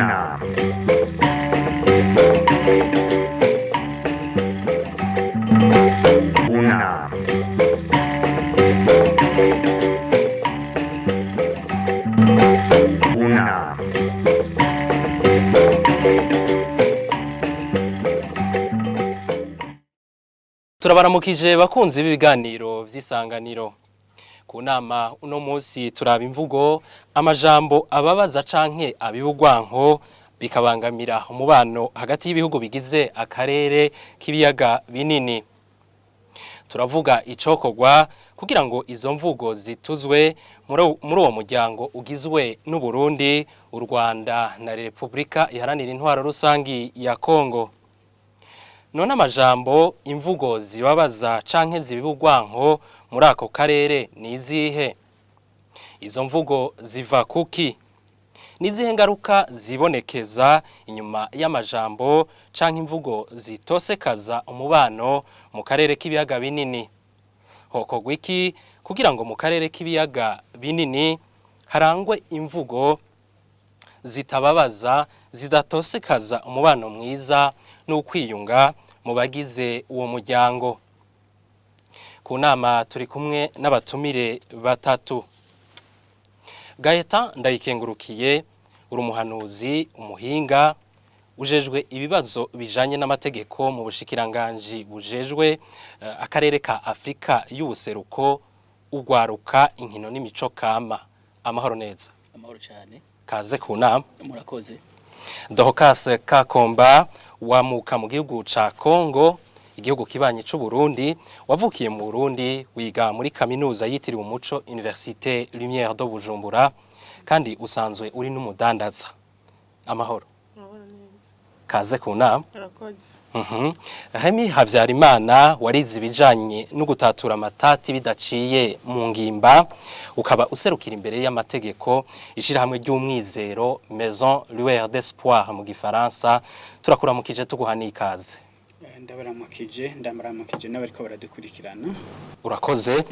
Una. Una. Una. Turabaramukije bakunzi b'ibiganiro vy'isanganiro. Ku nama uno munsi turaba imvugo, amajambo ababaza canke abiba urwanko bikabangamira umubano hagati y'ibihugu bigize akarere k'ibiyaga binini. Turavuga icokorwa kugira ngo izo mvugo zituzwe muri uwo muryango ugizwe n'u Burundi, u Rwanda na Repubulika iharanira intwaro rusangi ya Kongo. None amajambo imvugo zibabaza canke zibiba urwanko muri ako karere ni izihe? Izo mvugo ziva kuki? Nizihe ngaruka zibonekeza inyuma y'amajambo canke imvugo zitosekaza umubano mu karere k'ibiyaga binini? Hokorwa iki kugira ngo mu karere k'ibiyaga binini harangwe imvugo zitababaza, zidatosekaza umubano mwiza n'ukwiyunga mu bagize uwo muryango? Ku nama turi kumwe n'abatumire batatu. Gaeta ndayikengurukiye, uri umuhanuzi, umuhinga, ujejwe ibibazo bijanye n'amategeko mu bushikiranganji bujejwe akarere ka Afrika y'ubuseruko, ugwaruka inkino n'imico kama. Amahoro neza. Amahoro cyane. Kaze ku nama. Murakoze. Dohokase Kakomba wamuka mu gihugu ca Kongo, igihugu kibanyi c'u Burundi, wavukiye mu Burundi, wiga muri kaminuza yitiriwe umuco Université Lumière de Bujumbura, kandi usanzwe uri n'umudandaza. Amahoro. Kaze ku nama. Murakoze. Remy Havyarimana warize ibijanye no gutatura amatati bidaciye mu ngimba, ukaba userukira imbere y'amategeko ishirahamwe ry'umwizero Maison Lueur d'Espoir mu Gifaransa. Turakuramukije tuguhana ikaze. Ndabaramukije n'abariko baradukurikirana. Urakoze.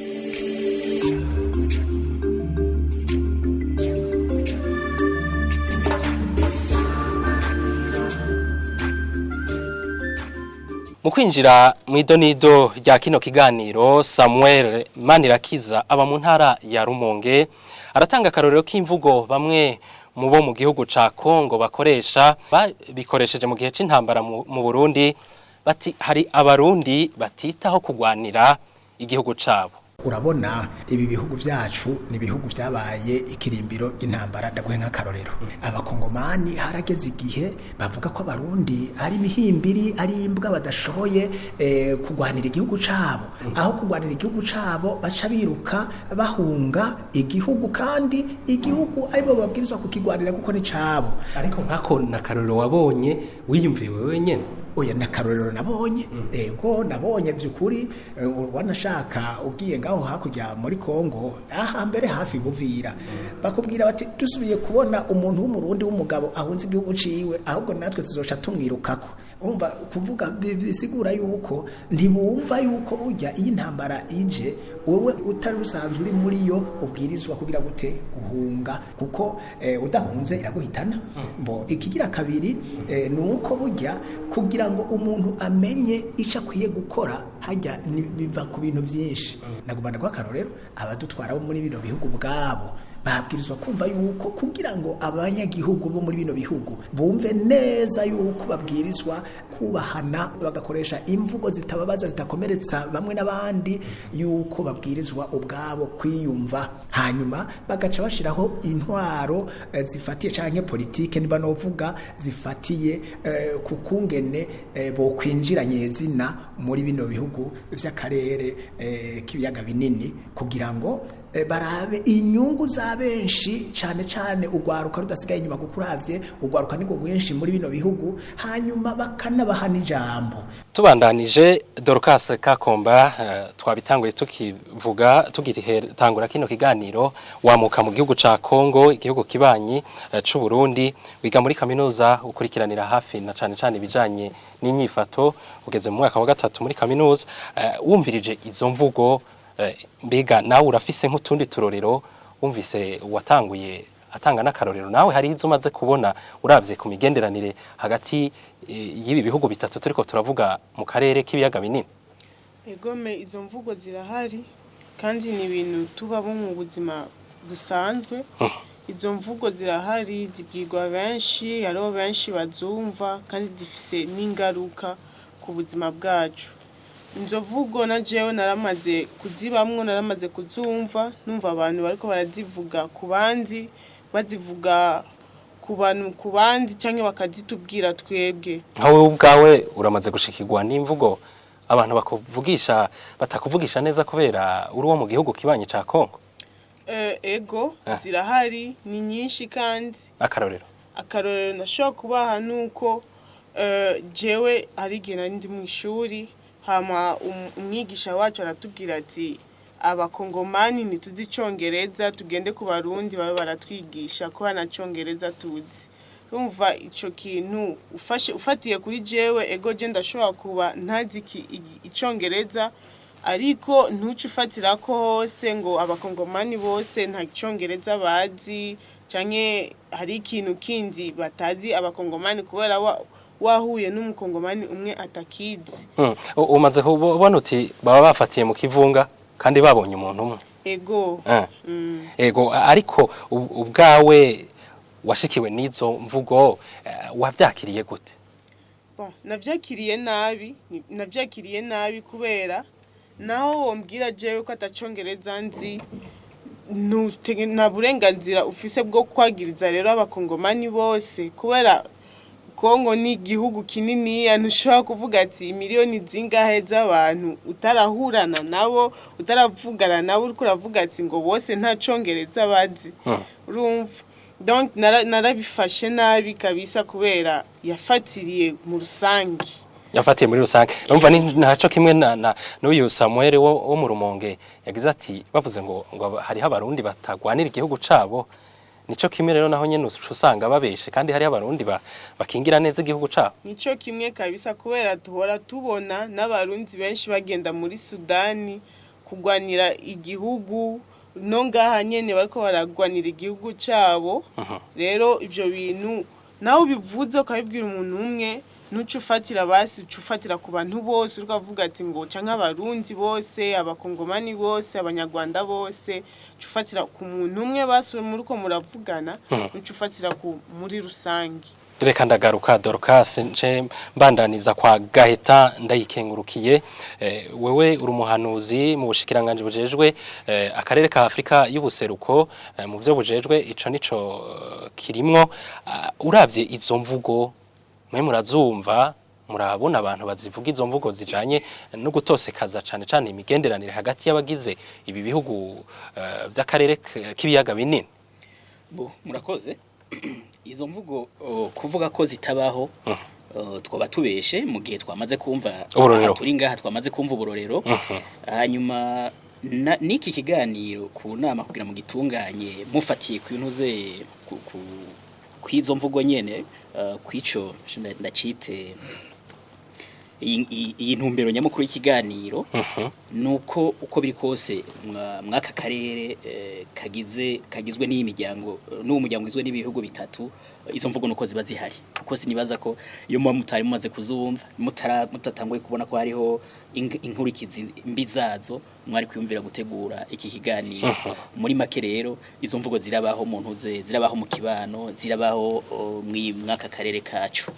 Mu kwinjira mu idonido rya kino kiganiro, Samuel Manirakiza aba mu ntara ya Rumonge aratanga akarorero k'imvugo bamwe mu bo mu gihugu ca Kongo bakoresha, bikoresheje mu gihe c'intambara mu Burundi, bati hari abarundi batitaho kugwanira igihugu cabo. Urabona ibi bihugu vyacu ni bihugu vyabaye ikirimbiro ry'intambara. Ndaguhe nk'akarorero, abakongomani harageze igihe bavuga ko abarundi ari mihimbiri, ari imbwa badashoboye kugwanira igihugu cabo. Aho kugwanira igihugu cabo baca biruka bahunga igihugu, kandi igihugu aribo babwirizwa kukigwanira kuko ni cabo. Ariko nkako nakarorero wabonye wiyumviwe wenyene? Oya, nakarorero nabonye. Ego nabonye byukuri. Wanashaka ugiye ngaho hakurya muri Kongo, aha mbere hafi Buvira, bakubwira bati dusubiye kubona umuntu w'umurundi w'umugabo ahunze igihugu ciwe, ahubwo natwe tuzosha tumwirukako. Umva kuvuga bisigura yuko ntibumva yuko urya iyi ntambara ije, wowe utari usanzwe uri muri yo ubwirizwa kugira gute guhunga, kuko udahunze iraguhitana. Mbo ikigira kabiri nuko burya kugira ngo umuntu amenye ico akwiye gukora hajya biva ku bintu byinshi. Nagubana kwa karorero abadutwara bo muri bino bihugu bwabo babwirizwa kumva yuko kugira ngo abanyagihugu bo muri bino bihugu bumve neza yuko babwirizwa kubahana, bagakoresha imvugo zitababaza, zitakomeretsa bamwe n'abandi, yuko babwirizwa ubwabo kwiyumva, hanyuma bagaca bashiraho intwaro zifatiye canke politike niba novuga zifatiye kukungene bo kwinjira nyezina muri bino bihugu vy'akarere k'ibiyaga binini, kugira ngo barabe inyungu za benshi, cyane cyane ugwaruka rudasigaye inyuma, kukuravye ugwaruka niko bwenshi muri bino bihugu, hanyuma bakanabahana ijambo. Tubandanije, Dorcas Kakomba, twabitanguye tugitangura kino kiganiro, wamuka mu gihugu ca Kongo, igihugu kibanyi c'u Burundi, wiga muri kaminuza ukurikiranira hafi na cyane cyane ibijanye n'inyifato, ugeze mu mwaka wa gatatu muri kaminuza. Wumvirije izo mvugo, mbega nawe urafise nk'utundi turorero wumvise watanguye atanga n'akarorero nawe hari izo umaze kubona uravye ku migenderanire hagati y'ibi bihugu bitatu turiko turavuga mu karere k'ibiyaga binini. Egome izo mvugo zirahari kandi ni ibintu tubamo mu buzima busanzwe. Izo mvugo zirahari zibwirwa benshi, hariho benshi bazumva kandi zifise n'ingaruka ku buzima bwacu. Izo mvugo na jewe naramaze kuzibamwo, naramaze kuzumva, numva abantu bariko barazivuga ku bandi, bazivuga ku bantu ku bandi canke bakazitubwira twebwe. Nkawe ubwawe uramaze gushikirwa n'imvugo abantu bakuvugisha batakuvugisha neza kubera uri wo mu gihugu kibanye ca Kongo? Ego zirahari ni nyinshi kandi akarorero nashobora kubaha nuko jewe ari igihe nari ndi mu ishuri hama umwigisha wacu aratubwira ati abakongomani ntituzi icongereza tugende ku barundi babe baratwigisha ko hana congereza tuzi. Urumva ico kintu ufatiye kuri jewe ego je ndashobora kuba ntazi icongereza ariko ntuce ufatira ko hose ngo abakongomani bose nta congereza bazi canke hari ikintu kindi batazi abakongomani kubera wahuye n'umukongomani umwe atakizi. Umaze kubona uti baba bafatiye mu kivunga kandi babonye umuntu umwe? Ego ariko ubwawe washikiwe n'izo mvugo wavyakiriye gute? Navyakiriye nabi kubera naho wombwira jewe ko atacongereza nzi nta burenganzira ufise bwo kwagiriza rero abakongomani bose kubera Kongo ni igihugu kinini ntushobora kuvuga ati miliyoni zingahe z'abantu utarahurana nabo utaravugana nabo uriko uravuga ati ngo bose nta congereza bazi. Urumva donc narabifashe nabi kabisa kubera yafatiriye mu rusangi. Yafatiye muri rusange. Urumva ntaco kimwe na n'uyu Samuel wo mu Rumonge yagize ati bavuze ngo hariho abarundi batagwanira igihugu cabo. Nico kimwe rero naho nyene usanga babeshe kandi hari abarundi bakingira neza igihugu cabo. Nico kimwe kabisa kubera tuhora tubona n'abarundi benshi bagenda muri Sudani kugwanira igihugu no ngaha nyene bariko baragwanira igihugu cabo. Rero ivyo bintu naho bivuze ukabibwira umuntu umwe nucu ufatira basi ufatira ku bantu bose ukavuga ati ngo canke abarundi bose abakongomani bose abanyarwanda bose ufatira ku muntu umwe basi muriko muravugana nucu ufatira ku muri rusangi. Reka ndagaruka Dorcas nje mbandaniza kwa Gaheta ndayikengurukiye. Wewe uri umuhanuzi mu bushikiranganje bujejwe akarere ka Afrika y'ubuseruko mu byo bujejwe ico nico kirimwo. Uravye izo mvugo mwe murazumva murabona abantu bazivuga izo mvugo zijanye no gutosekaza cane cane imigenderanire hagati y'abagize ibi bihugu by'akarere k'ibiyaga binini? Murakoze. Izo mvugo kuvuga ko zitabaho twaba tubeshe mu gihe twamaze kumva turi ngaha twamaze kumva uburorero. Hanyuma niki kiganiro ku nama kugira mu gitunganye mufatiye ku ntuze kwizo mvugo nyene kwico ndacite iyi ntumbero nyamukuru y'ikiganiro nuko uko biri kose mwaka karere kagizwe n'iyi miryango n'umuryango izwe n'ibihugu bitatu izo mvugo nuko ziba zihari kuko sinibaza ko iyo mutari mumaze kuzumva mutatanguye kubona ko hariho inkurikizi mbi zazo mwari kwiyumvira gutegura iki kiganiro. Muri make rero izo mvugo zirabaho mu ntuze zirabaho mu kibano zirabaho mwaka karere kacu.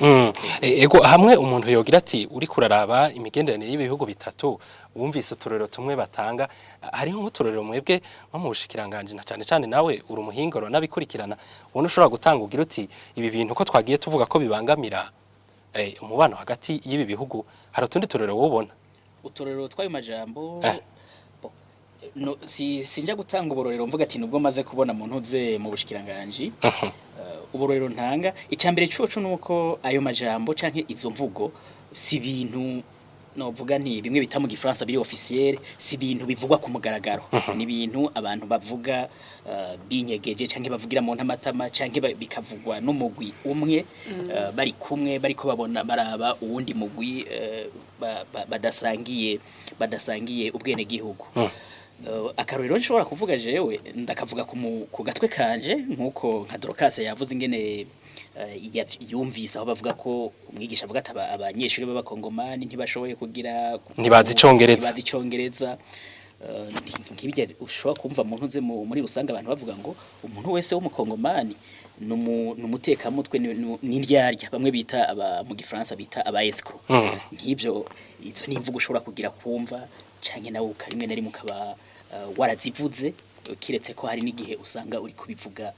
Ego hamwe umuntu yogira ati uri kuraraba imigenderanire y'ibihugu bitatu wumvise uturero tumwe batanga hariho nk'uturero mwebwe nko mu bushikiranganje na cyane cyane nawe uri umuhingoro nabikurikirana ubone ushobora gutanga ugira uti ibi bintu ko twagiye tuvuga ko bibangamira umubano hagati y'ibi bihugu hari utundi turero wubona? Uturero twayo majambo no sinja gutanga uburorero mvuga ati nubwo maze kubona mu ntuze mu bushikiranganje uburorero ntanga icambere cyoco nuko ayo majambo canke izo mvugo si bintu no vuga nti bimwe bita mu gifaransa biri officiel si bintu bivugwa ku mugaragaro ni bintu abantu bavuga binyegeje canke bavugira mu ntamatama canke bikavugwa n'umugwi umwe bari kumwe bariko babona baraba uwundi mugwi badasangiye ubwene gihugu. akarorero nshobora kuvuga jewe ndakavuga ku gatwe kanje nkuko nka Dorcas yavuze ingene yumvise aho bavuga ko umwigisha avuga ati abanyeshuri b'abakongomani ntibashoboye kugira ntibazi icongereza nk'ibyo ushobora kumva mu ntuze muri rusange abantu bavuga ngo umuntu wese w'umukongomani numutekamutwe n'indyarya bamwe bita mu gifaransa bita aba escroc nk'ibyo izo ni imvugo ushobora kugira kumva canke nawe ukarimwe nari mukaba warazivuze kiretse ko hari n'igihe usanga uri kubivuga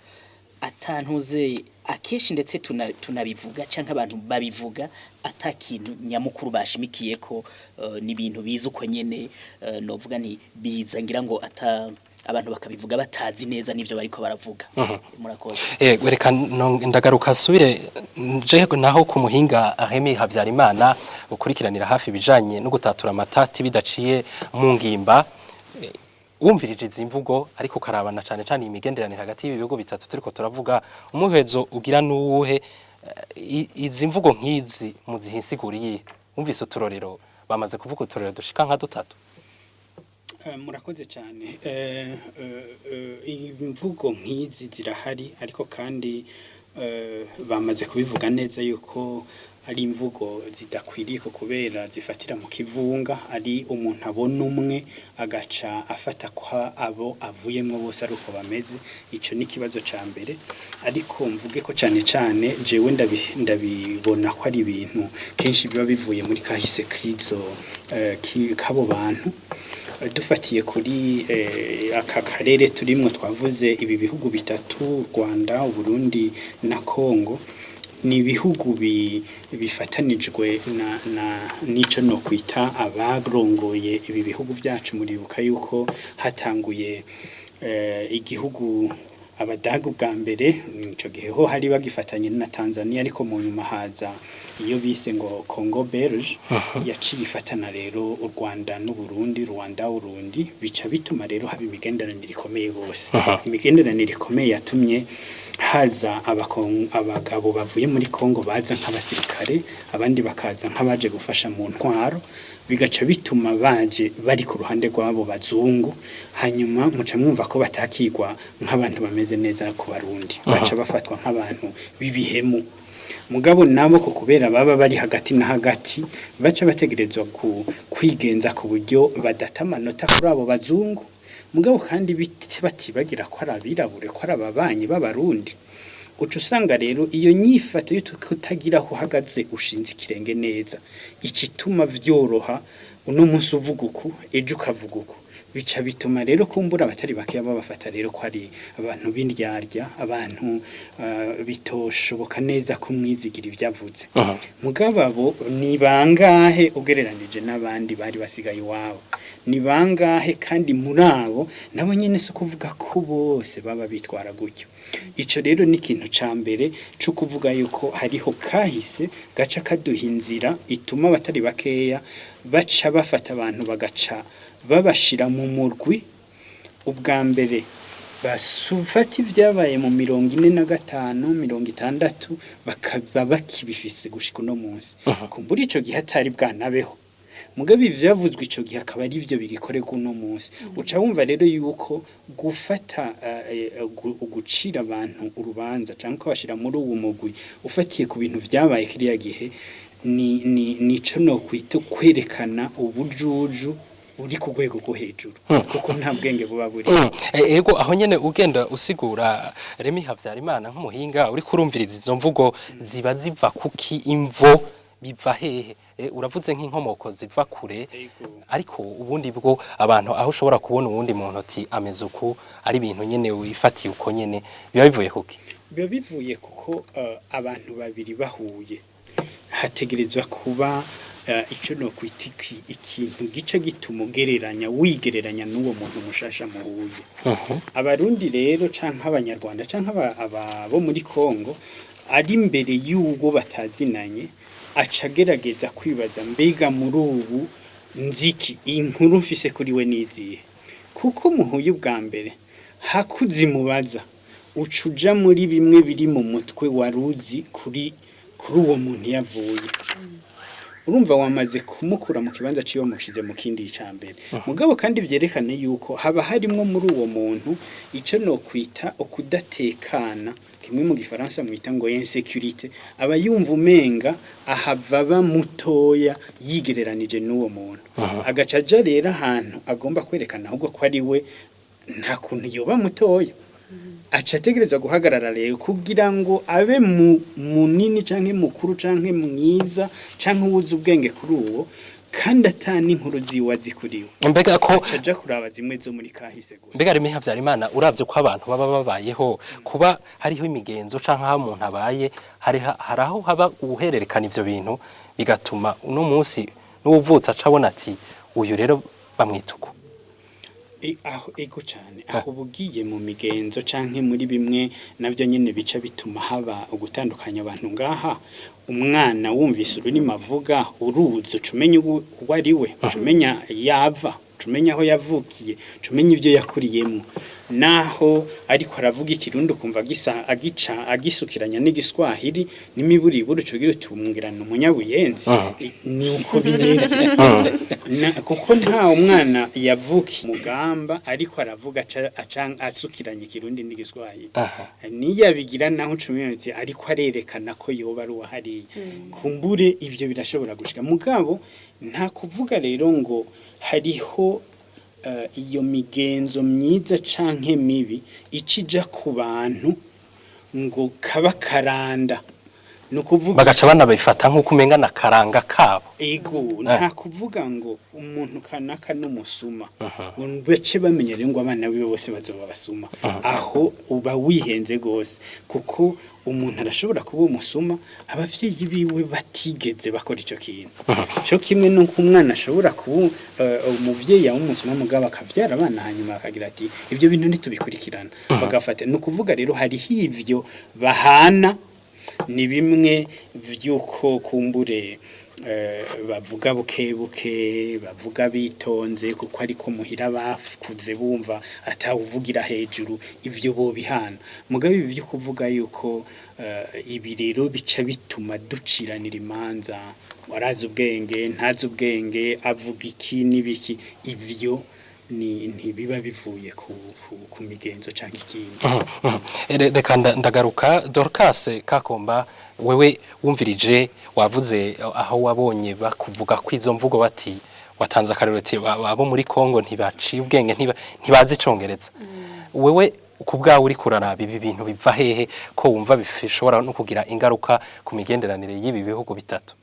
atantuze akeshi ndetse tunabivuga canke abantu babivuga atakintu nyamukuru bashimikiye ko n'ibintu biza uko nyene novuga ni biza ngira ngo abantu bakabivuga batazi neza nivyo bariko baravuga murakoze reka ndagaruka subire je naho ku muhinga Remy Habyarimana ukurikiranira hafi bijanye no gutatura amatati bidaciye mu ngimba wumvirije izimvugo ariko karabana cyane cyane imigenderanire hagati y'ibihugu bitatu turiko turavuga umuhezo ugira nuwuhe izimvugo nk'izi mu zihinsiguriye umvise uturorero bamaze kuvuga uturorero dushika nka dutatu murakoze cyane imvugo nk'izi zirahari ariko kandi bamaze kubivuga neza yuko ari imvugo zidakwiriye kubera zifatira mu kivunga ari umuntu abona umwe agaca afata ko abo avuyemo bose ari uko bameze icyo ni ikibazo cya mbere ariko mvuge ko cyane cyane jewe ndabibona ko ari ibintu kenshi biba bivuye muri kahise k'abo bantu dufatiye kuri aka karere turimwo twavuze ibi bihugu bitatu u Rwanda u Burundi na Kongo ni ibihugu bifatanijwe n'ico no kwita abarongoye ibi bihugu byacu muribuka yuko hatanguye igihugu abadagu bwa mbere ico gihe ho hari bagifatanye na Tanzania ariko mu nyuma haza iyo bise ngo Congo Belge yaciye ifatana rero u Rwanda n'u Burundi Rwanda Urundi bica bituma rero haba imigenderanire ikomeye bose imigenderanire ikomeye yatumye haza abagabo bavuye muri Kongo baza nk'abasirikare abandi bakaza nk'abaje gufasha mu ntwaro bigaca bituma baje bari ku ruhande rwabo bazungu hanyuma muca mwumva ko batakigwa nk'abantu bameze neza ku barundi baca bafatwa nk'abantu bibihemu mugabo nabo ko kubera baba bari hagati na hagati baca bategerezwa kwigenza ku buryo badata amanota kuri abo bazungu mugabo kandi batibagira ko ari abirabure ko ari ababanyi b'abarundi uca usanga rero iyo nyifato y'utagira aho uhagaze ushinze ikirenge neza ikituma vyoroha uno munsi uvuga uku ejo ukavuga uku bica bituma rero kumbura abatari bake babafata rero ko ari abantu b'indyarya abantu bitoshoboka neza kumwizigira ibyavuze mugabo abo ni bangahe ugereranije n'abandi bari basigaye iwabo ni bangahe kandi muri abo nabo nyene se kuvuga ko bose baba bitwara gutyo ico rero ni ikintu ca mbere cyo kuvuga yuko hariho kahise gaca kaduha inzira ituma abatari bakeya baca bafata abantu bagaca babashira mu murwi ubwa mbere basufata ibyabaye mu 45 60 bakaba bakibifise gushika no munsi kumbura ico gihe atari bwanabeho mugabe ivyavuzwe ico gihe akaba ari byo bigikoreka uno munsi uca wumva rero yuko gufata gucira abantu urubanza cyangwa kubashira muri uwo mugwi ufatiye ku bintu vyabaye kiriya gihe nico no kwita kwerekana ubujuju uri ku rwego rwo hejuru kuko nta bwenge buba buri ego aho nyene ugenda usigura Remy Habyarimana nk'umuhinga uri kurumviriza izo mvugo ziba ziva kuki imvo biva hehe uravuze nk'inkomoko ziva kure ariko ubundi bwo abantu aho ushobora kubona ubundi muntu ati ameze uku ari ibintu nyene wifatiye uko nyene biba bivuye kuki biba bivuye kuko abantu babiri bahuye hategerezwa kuba icyo no kwita ikintu gice gituma wigereranya n'uwo muntu mushasha muhuye abarundi rero canke abanyarwanda canke abo muri Kongo ari imbere y'uwo batazinanye acagerageza kwibaza mbega muri ubu nziki inkuru mfise kuri we niziye kuko muhuye ubwa mbere hakuzimubaza ucuja muri bimwe biri mu mutwe waruzi kuri uwo muntu yavuye urumva wamaze kumukura mu kibanza ciwe mushize mu kindi cambere mugabo kandi vyerekane yuko haba harimwo muri uwo muntu ico no kwita okudatekana kimwe mu gifaransa mwita ngo insécurité aba yumva umenga ahava mutoya yigereranije n'uwo muntu agacaja rero ahantu agomba kwerekana ahubwo ko ari we nta kuntu yoba mutoya aca ategerezwa guhagarara rero kugira ngo abe munini canke mukuru canke mwiza canke uwuzi ubwenge kuri uwo kandi atani inkuru ziwa zikuriwe mbega ko aja kuraba zimwe zo muri kahise gusa mbega rime Havyarimana uravye ko abantu baba babayeho kuba hariho imigenzo canke aho umuntu abaye haraho haba uhererekana ivyo bintu bigatuma uno munsi n'uvutsa acabona ati uyu rero bamwituko aho ego cyane aho bugiye mu migenzo canke muri bimwe navyo nyene bica bituma haba ugutandukanya abantu ngaha umwana wumvise ururimi avuga uruzi ucumenya uwo ari we ucumenya yava ucumenya aho yavukiye ucumenya ibyo yakuriyemo naho ariko aravuga ikirundo kumva agisukiranya n'igiswahili n'imiburiburu cugira utumungirana umunyabuyenzi ni uko bimeze kuko nta umwana yavuki mugamba ariko aravuga asukiranya ikirundi n'igiswahili niyabigira naho ucumenye ariko arerekana ko yoba ari uwahariye kumbure ivyo birashobora gushika mugabo nta kuvuga rero ngo hariho iyo migenzo myiza canke mibi icija ku bantu ngo kaba karanda nukuvuga bagaca banabifata nkuko umenga na karanga kabo ego nta kuvuga ngo umuntu kanaka n'umusuma bece bamenyere ngo abana biwe bose bazoba basuma aho uba wihenze gose kuko umuntu arashobora kuba umusuma abavyeyi biwe batigeze bakora ico kintu cyo kimwe no kumwana ashobora kuba umuvyeyi w'umusuma mugabo akavyara abana hanyuma akagira ati ivyo bintu ntitubikurikirana bagafata no kuvuga rero hari hivyo bahana ni bimwe vyuko kumbure bavuga buke bavuga bitonze kuko ariko muhira bakuze bumva atawuvugira hejuru ivyo bo bihana mugabe ibi byo kuvuga yuko ibi rero bica bituma duciranira imanza warazi ubwenge ntazi ubwenge avuga iki nibiki ivyo ntibiba bivuye ku migenzo canke ikindi reka ndagaruka Dorcas Kakomba wewe wumvirije wavuze aho wabonye bakuvuga kwizo mvugo bati watanze akarero ati abo muri Kongo ntibaciye ubwenge ntibazi icongereza wewe ukubwawe uri kuraraba ibi bintu biva hehe ko wumva bishobora no kugira ingaruka ku migenderanire y'ibi bihugu bitatu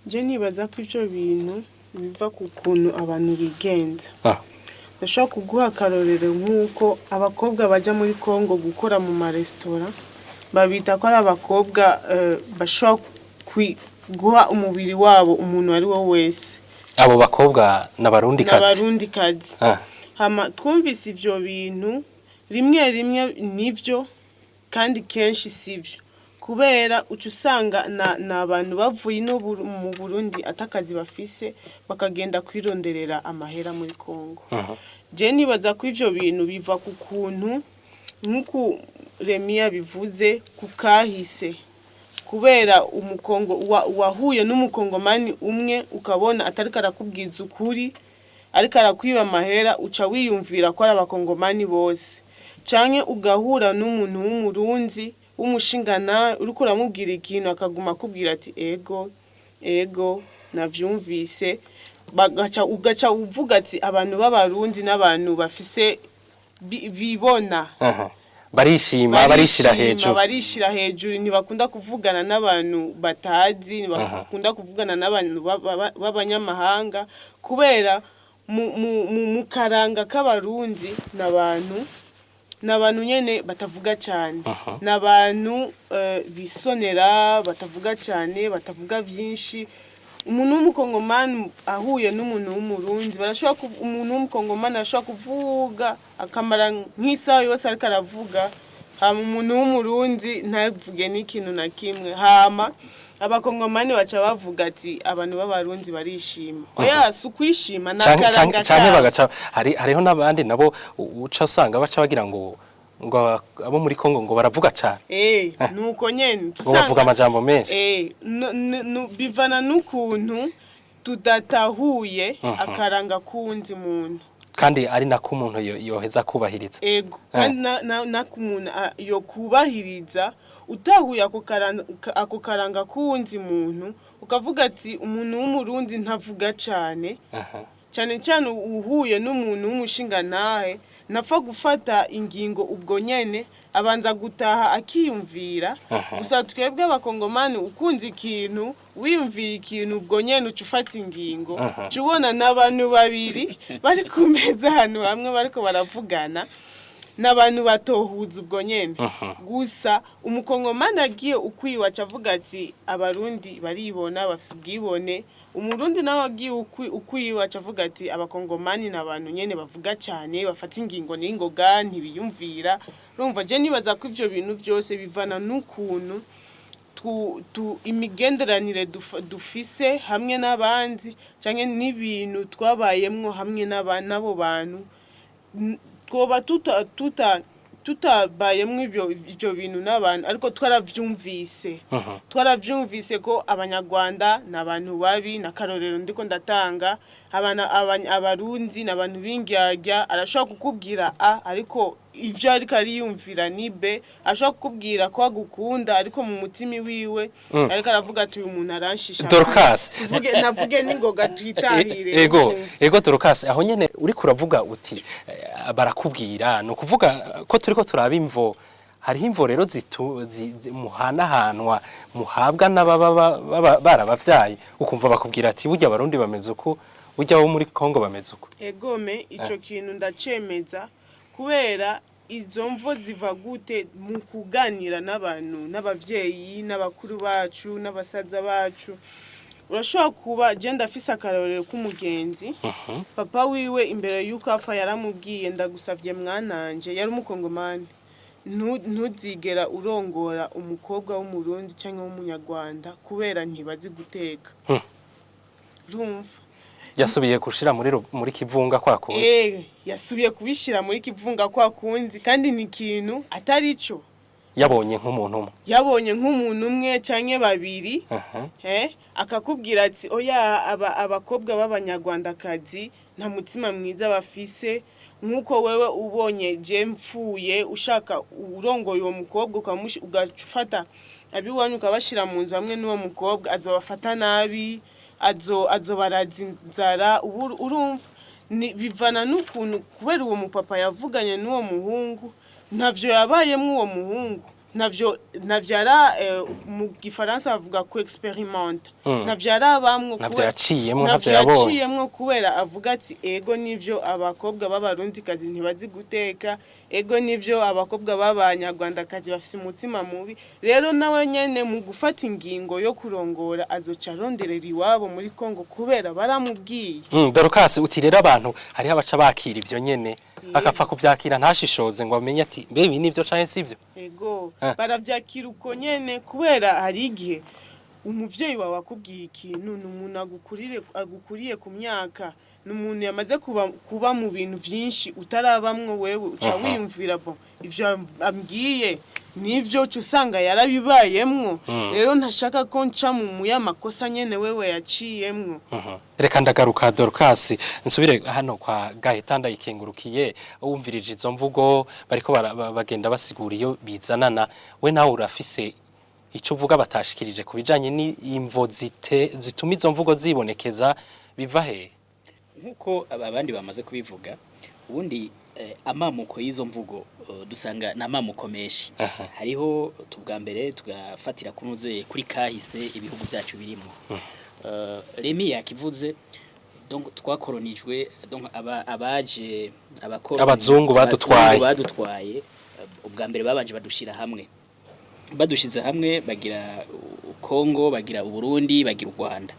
je nibaza ko ivyo bintu biva ku kuntu abantu bigenza ndashaka kuguha akarorero nk'uko abakobwa baja muri Kongo gukora mu maresitora babita ko ari abakobwa bashobora guha umubiri wabo umuntu ari we wese abo bakobwa n'abarundikazi hama twumvise ivyo bintu rimwe nivyo kandi kenshi sivyo kubera uca usanga n'abantu bavuye mu Burundi atakazi bafise bakagenda kwironderera amahera muri Kongo je nibaza ko ivyo bintu biva ku kuntu nkuko Remia bivuze ku kahise kubera umukongo wahuye n'umukongomani umwe ukabona atari karakubwiza ukuri ariko arakwiba amahera uca wiyumvira ko ari abakongomani bose canke ugahura n'umuntu w'umurundi umushingana uriko uramubwira ikintu akaguma akubwira ati ego navyumvise ugaca uvuga ati abantu b'abarundi n'abantu bafise bibona barishima barishira hejuru ntibakunda kuvugana n'abantu batazi ntibakunda kuvugana n'abantu b'abanyamahanga kubera mu karanga k'abarundi n'abantu nyene batavuga cyane n'abantu bisonera batavuga cyane batavuga byinshi umuntu w'umukongomani ahuye n'umuntu w'umurundi barashobora umuntu w'umukongomani arashobora kuvuga akamara nk'isaha yose ariko aravuga hama umuntu w'umurundi ntavuge n'ikintu na kimwe hama abakongomani baca bavuga ati abantu b'abarundi barishima oya sukwishima nakaranga cyane bagaca hariho nabandi nabo uca usanga baca bagira ngo ngo abo muri Kongo ngo baravuga cyane nuko nyene ngo bavuga amajambo menshi bivana n'ukuntu tudatahuye akaranga kunzi muntu kandi ari nako umuntu yoheza kubahiriza kandi nako umuntu yo kubahiriza utahuye ako karanga kunzi muntu ukavuga ati umuntu w'umurundi ntavuga cyane cyane uhuye n'umuntu w'umushinga nahe nafa gufata ingingo ubwo nyene abanza gutaha akiyumvira gusa twebwe abakongomani ukunze ikintu wiyumvira ikintu ubwo nyene ucufata ingingo cubona n'abantu babiri bari kumeza hano hamwe bariko baravugana n'abantu batohuza ubwo nyene gusa umukongomani agiye ukwiwaca avuga ati abarundi baribona bafise ubwibone umurundi nawe agiye ukwiwaca avuga ati abakongomani n'abantu nyene bavuga cyane bafata ingingo n'ingoga ntibiyumvira urumva je nibaza ko ivyo bintu byose bivana n'ukuntu imigenderanire dufise hamwe n'abandi canke n'ibintu twabayemwo hamwe n'abo bantu twoba tutabayemwo ivyo bintu n'abantu ariko twaravyumvise ko abanyarwanda n'abantu babi n'akarorero ndiko ndatanga abarundi n'abantu b'ingyarya arashobora kukubwira ariko ivyo ariko ariyumvira ni B ashobora kukubwira ko agukunda ariko mu mutima wiwe ariko aravuga ati uyu muntu aranshisha Dorcas navuge n'ingoga twitahire ego Dorcas aho nyene uri kuravuga uti barakubwira no kuvuga ko turiko turaba imvo hariho imvo rero muhanahanwa muhabwa n'ababa barabavyaye ukumva bakubwira ati burya abarundi bameze uko burya bo muri Kongo bameze uko egome ico kintu ndacemeza kubera izo mvo ziva gute mu kuganira n'abantu n'abavyeyi n'abakuru bacu n'abasaza bacu urashobora kuba je ndafise akarorero k'umugenzi papa wiwe imbere yuko afa yaramubwiye ndagusavye mwananje yari umukongomani ntuzigera urongora umukobwa w'umurundi canke w'umunyarwanda kubera ntibazi guteka urumva yasubiye gushira muri kivunga kwa kundi yasubiye kubishira muri kivunga kwa kundi kandi ni ikintu atari ico yabonye nk'umuntu umwe canke babiri akakubwira ati oya abakobwa b'abanyarwandakazi nta mutima mwiza bafise nkuko wewe ubonye je mfuye ushaka urongoye uwo mukobwa ugafata abiwanyu ukabashira mu nzu hamwe n'uwo mukobwa azobafata nabi azobarazara urumva bivana n'ukuntu kubera uwo mupapa yavuganye n'uwo muhungu ntavyo yabayemwo uwo muhungu navyo ara mu gifaransa bavuga ko experiment navyo arabamwo navyo yaciyemwo kubera avuga ati ego nivyo abakobwa b'abarundi kazi ntibazi guteka ego nivyo abakobwa b'abanyarwandakazi bafise umutima mubi rero nawe nyene mu gufata ingingo yo kurongora azoca aronderera iwabo muri Kongo kubera baramubwiye Dorcas uti rero abantu hariho abaca bakira ivyo nyene akapfa kuvyakira ntashishoze ngo amenye ati mbe ibi nivyo canke sivyo ego baravyakira uko nyene kubera hari igihe umuvyeyi wawe akubwiye ikintu n'umuntu agukuriye ku myaka n'umuntu yamaze kuba mu bintu vyinshi utarabamwo wewe uca wiyumvira ivyo ambwiye nivyo usanga yarabibayemwo rero ntashaka ko nca mu makosa nyene wewe yaciyemwo reka ndagaruka Dorcas nsubire hano kwa Gahitanda ikengurukiye wumvirije izo mvugo bariko bagenda basigura iyo bizanana we nawe urafise ico uvuga batashikirije kubijanye n'imvo zituma izo mvugo zibonekeza biva he nkuko abandi bamaze kubivuga ubundi amamuko y'izo mvugo dusanga namamuko meshi hariho tubwa mbere tugafatira kunuze kuri kahise ibihugu byacu birimo Remi yakivuze donc twakoronijwe donc abaje abazungu badutwaye ubwa mbere babanje badushira hamwe badushize hamwe bagira Kongo bagira Uburundi bagira u Rwanda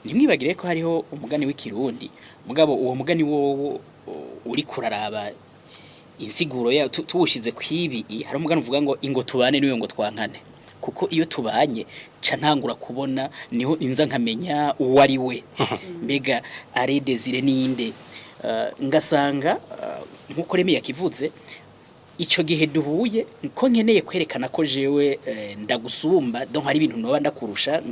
nimwibagire ko hariho umugani w'ikirundi mugabo uwo mugani wowo uri kuraraba insiguro ya tuwushize kwibi hari umugani uvuga ngo ingo tubane niyo ngo twankane kuko iyo tubanye ca ntangura kubona niho inza nkamenya uwo ari we mbega ari Desire ninde ngasanga nkuko Remi yakivuze ico gihe duhuye ko nkeneye kwerekana ko jewe ndagusumba donc hari ibintu noba ndakurusha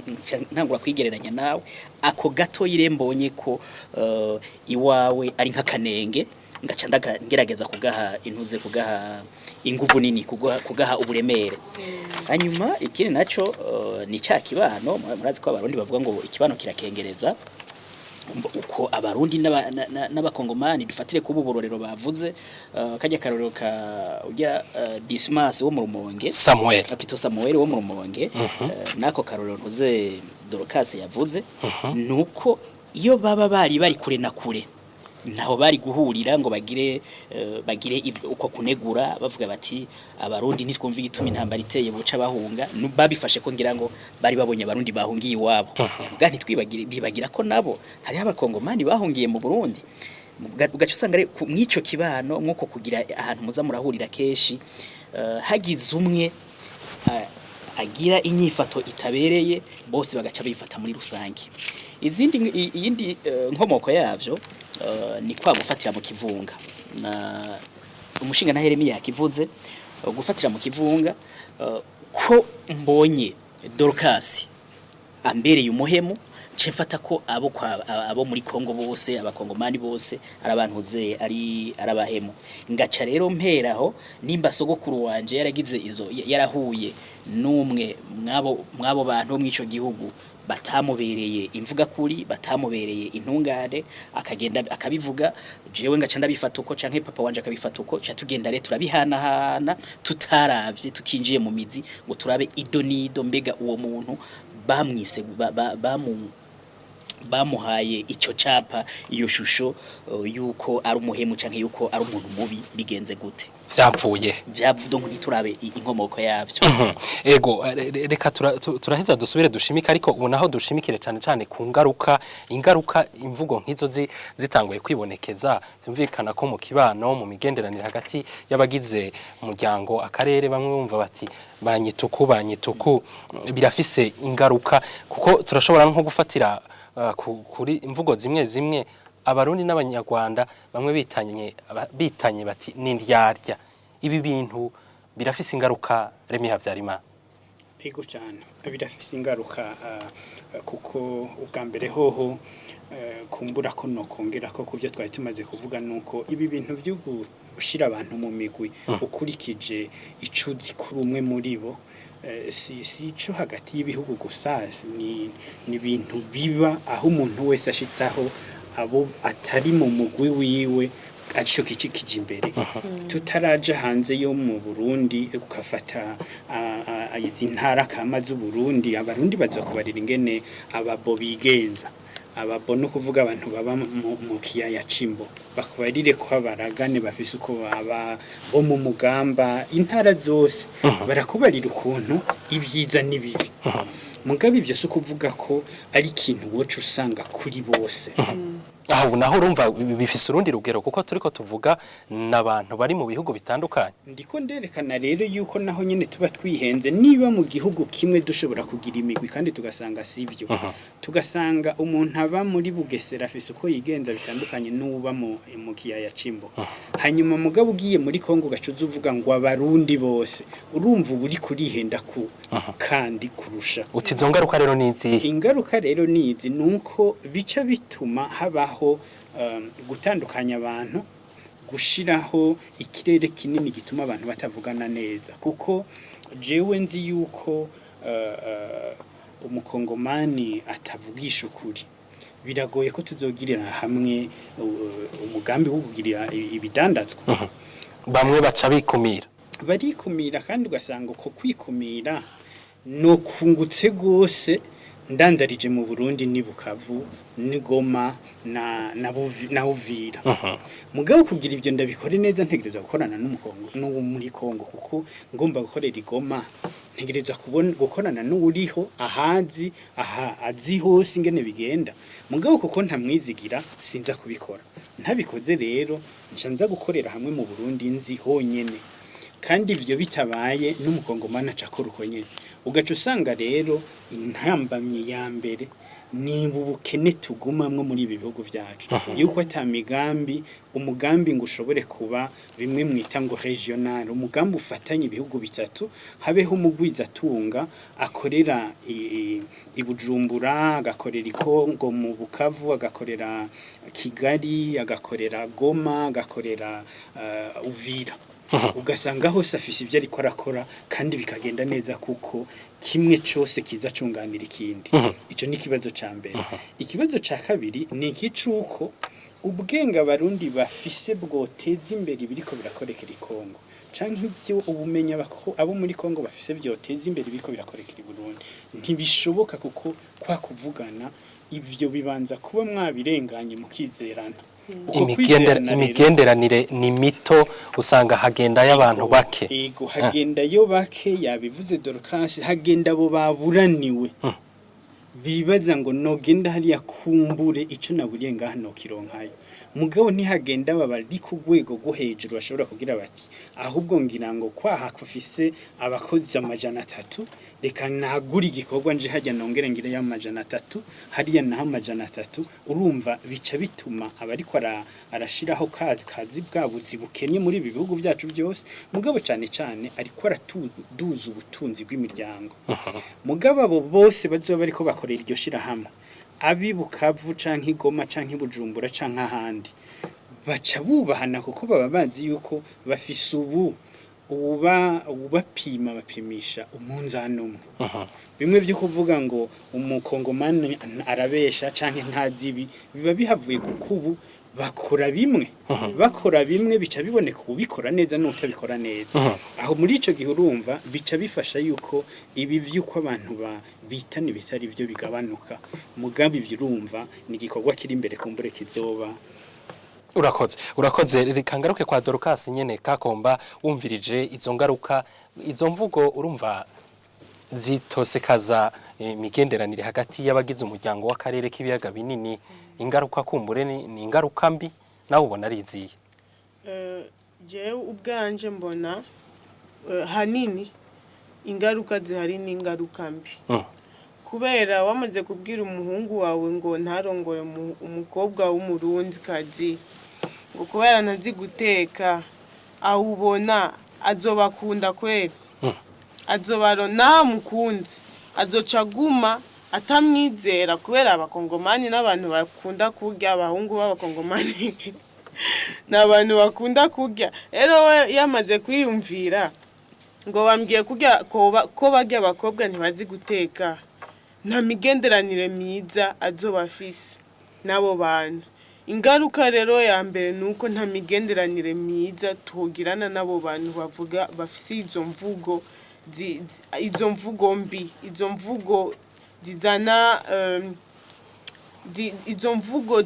ntangura kwigereranya nawe ako gato yirembonye ko iwawe ari nk'akanenge ngaca ngerageza kugaha intuze kugaha inguvu nini kugaha uburemere hanyuma ikindi naco ni cya kibano murazi ko abarundi bavuga ngo ikibano kirakengereza uko abarundi n'abakongomani dufatire kuba uburorero bavuze kajya karorero ka ujya Dismas wo mu Rumonge Samuel wo mu Rumonge nako karorero ntuze Dorcas yavuze nuko iyo baba bari kure na kure naho bari guhurira ngo bagire uko kunegura bavuga bati abarundi nitwumva igituma intambara iteye buca bahunga babifashe ko ngira ngo bari babonye abarundi bahungiye iwabo gani bibagira ko nabo hari abakongomani bahungiye mu Burundi ugaca usanga mw'ico kibano nkuko kugira ahantu muza murahurira keshi hagize umwe agira inyifato itabereye bose bagaca bifata muri rusangi iyindi nkomoko yavyo ni kwa gufatira mu kivunga na umushinga na Heremi yakivuze gufatira mu kivunga ko mbonye Dorcas ambereye umuhemu cefata ko abo muri Kongo bose abakongomani bose arabantuze ari arabahemu ngaca rero mperaho nimba sogokuru wanje yaragize izo yarahuye numwe mwabo bantu mwico gihugu batamubereye imvuga kuri batamubereye intungane akagenda akabivuga jewe ngaca ndabifata uko canke papa wanje akabifata uko cha tugenda rero turabihanahana tutaravye tutinjiye mu mizi ngo turabe idonido mbega uwo muntu bamwise bamuhaye ico capa iyo shusho yuko ari umuhemu canke yuko ari umuntu mubi bigenze gute vyapfuye ngo ntiturabe inkomoko yavyo ego reka turaheza dusubire dushimika ariko ubu naho dushimikire cyane ku ingaruka imvugo nk'izo zitanguye kwibonekeza byumvikana ko mu kibano mu migenderanire hagati y'abagize umuryango akarere bamwe bumva bati banyituku birafise ingaruka kuko turashobora nko gufatira kuri imvugo zimwe abarundi n'abanyarwanda bamwe bitanye bati n'indyarya ibi bintu birafise ingaruka Remi Havyarimana ego cyane birafise ingaruka kuko ubwa mbere hoho kumbura ko no kongera ko kubyo twari tumaze kuvuga nuko ibi bintu byo gushira abantu mu migwi ukurikije icuzi kuri umwe muri bo si ico hagati y'ibihugu gusa ni ibintu biba aho umuntu wese ashitsaho abo atari mu mugwi wiwe arico kije imbere tutaraje hanze yo mu Burundi ukafata izi ntara kama z'u Burundi abarundi bazokubarira ingene ababo bigenza ababo no kuvuga abantu baba mu kiyaya cimbo bakubarire ko abaragane bafise uko baba bo mu mugamba intara zose barakubarira ukuntu ibyiza nibibi mugabe ibyo suko kuvuga ko ari ikintu wocu usanga kuri bose aho naho urumva bifise urundi rugero kuko turiko tuvuga nabantu bari mu bihugu bitandukanye ndiko nderekana rero yuko naho nyene tuba twihenze niba mu gihugu kimwe dushobora kugira imigwi kandi tugasanga sivyo tugasanga umuntu aba muri Bugesera afise uko yigenza bitandukanye n'uba mu kiyaya cimbo hanyuma mugabo ugiye muri Kongo gacuza uvuga ngo abarundi bose urumva uri kurihenda ku kandi kurusha utizo ngaruka rero nizi ingaruka rero nizi nuko bica bituma habaho gutandukanya abantu gushiraho ikirere kinini gituma abantu batavugana neza kuko jewe nzi yuko umukongomani atavugisha ukuri biragoye ko tuzogirira hamwe umugambi wo kugirira ibidandazwa bamwe baca barikumira kandi ugasanga uko kwikumira no kungutse gose ndandarije mu Burundi ni Bukavu ni Goma na Uvira mugabo kugira ibyo ndabikore neza ntegereza gukorana n'umukongo n'uwo muri Kongo kuko ngomba gukorera igoma ntegereza gukorana n'uriho ahazi azi hose ingene bigenda mugabo kuko ntamwizigira sinza kubikora ntabikoze rero ncanza gukorera hamwe mu Burundi nzi honyene kandi ivyo bitabaye n'umukongomana acakora uko nyene ugaca usanga rero intambamye ya mbere ni ubukene tugumamwe muri ibi bihugu byacu yuko atamigambi umugambi ngo ushobore kuba bimwe mwita ngo regional umugambi ufatanye ibihugu bitatu habeho umugwiza tunga akorera ibujumbura agakorera ikongo mu Bukavu agakorera Kigali agakorera Goma agakorera Uvira ugasanga hose afise ibyo ariko arakora kandi bikagenda neza kuko kimwe cyose kiza cunganira ikindi ico ni kibazo ca mbere ikibazo ca kabiri ni ikicuko ubwenga abarundi bafise bwoteza imbere biriko birakorekera ikongo canke ibyo ubumenya abo muri Kongo bafise byoteza imbere biriko birakorekera i Burundi ntibishoboka kuko kwa kuvugana ivyo bibanza kuba mwabirenganye mukizerana imigenderanire ni mito usanga hagenda y'abantu bake ego hagenda yo bake yabivuze Dorcas hagenda abo baburaniwe bibaza ngo nogenda hariya kumbure ico naburiye ngaha no kironkayo mugabo ntihagenda babari ku rwego rwo hejuru bashobora kugira bati ahubwo ngira ngo kwaha kufise abakozi 300 reka nagura igikorwa nje hajya nongere ngire ya 300 hariya na 300 urumva bica bituma abariko arashiraho kazi bwabuzi bukenye muri ibi bihugu byacu byose mugabo cyane cyane ariko aratuduza ubutunzi bw'imiryango mugabo abo bose bazoba bariko bakorera iryo shira hamwe abibukavu canke Goma canke Bujumbura canke ahandi baca bubahana kuko baba bazi yuko bafise ubapima bapimisha umunzani umwe bimwe byo kuvuga ngo umukongomani arabesha canke ntazibi biba bihavuye kuko bakora bimwe bica biboneka ubikora neza n'utabikora neza aho muri ico gihe urumva bica bifasha yuko ibi vyuko abantu bitani bitari byo bigabanuka mugambi vyurumva ni gikorwa kiri imbere kumbure kizoba urakoze reka ngaruke kwa Dorcas nyene kakomba wumvirije izo ngaruka izo mvugo urumva zitosekaza imigenderanire hagati y'abagize umuryango w'akarere k'ibiyaga binini ingaruka kumbure ni ingaruka mbi nawe ubona ari iziye jewe ubwanje mbona hanini ingaruka zihari ni ingaruka mbi kubera wamaze kubwira umuhungu wawe ngo ntarongore umukobwa w'umurundi kazi ngo kubera ntazi guteka awubona azobakunda kweli azobarona mukunze azocaguma atamwizera kubera abakongomani n'abantu bakunda kurya abahungu b'abakongomani n'abantu bakunda kurya rero we yamaze kwiyumvira ngo bambwiye kurya ko barya abakobwa ntibazi guteka nta migenderanire myiza azobafise n'abo bantu ingaruka rero ya mbere nuko nta migenderanire myiza tugirana n'abo bantu bavuga bafise izo mvugo mbi izo mvugo zizana izo mvugo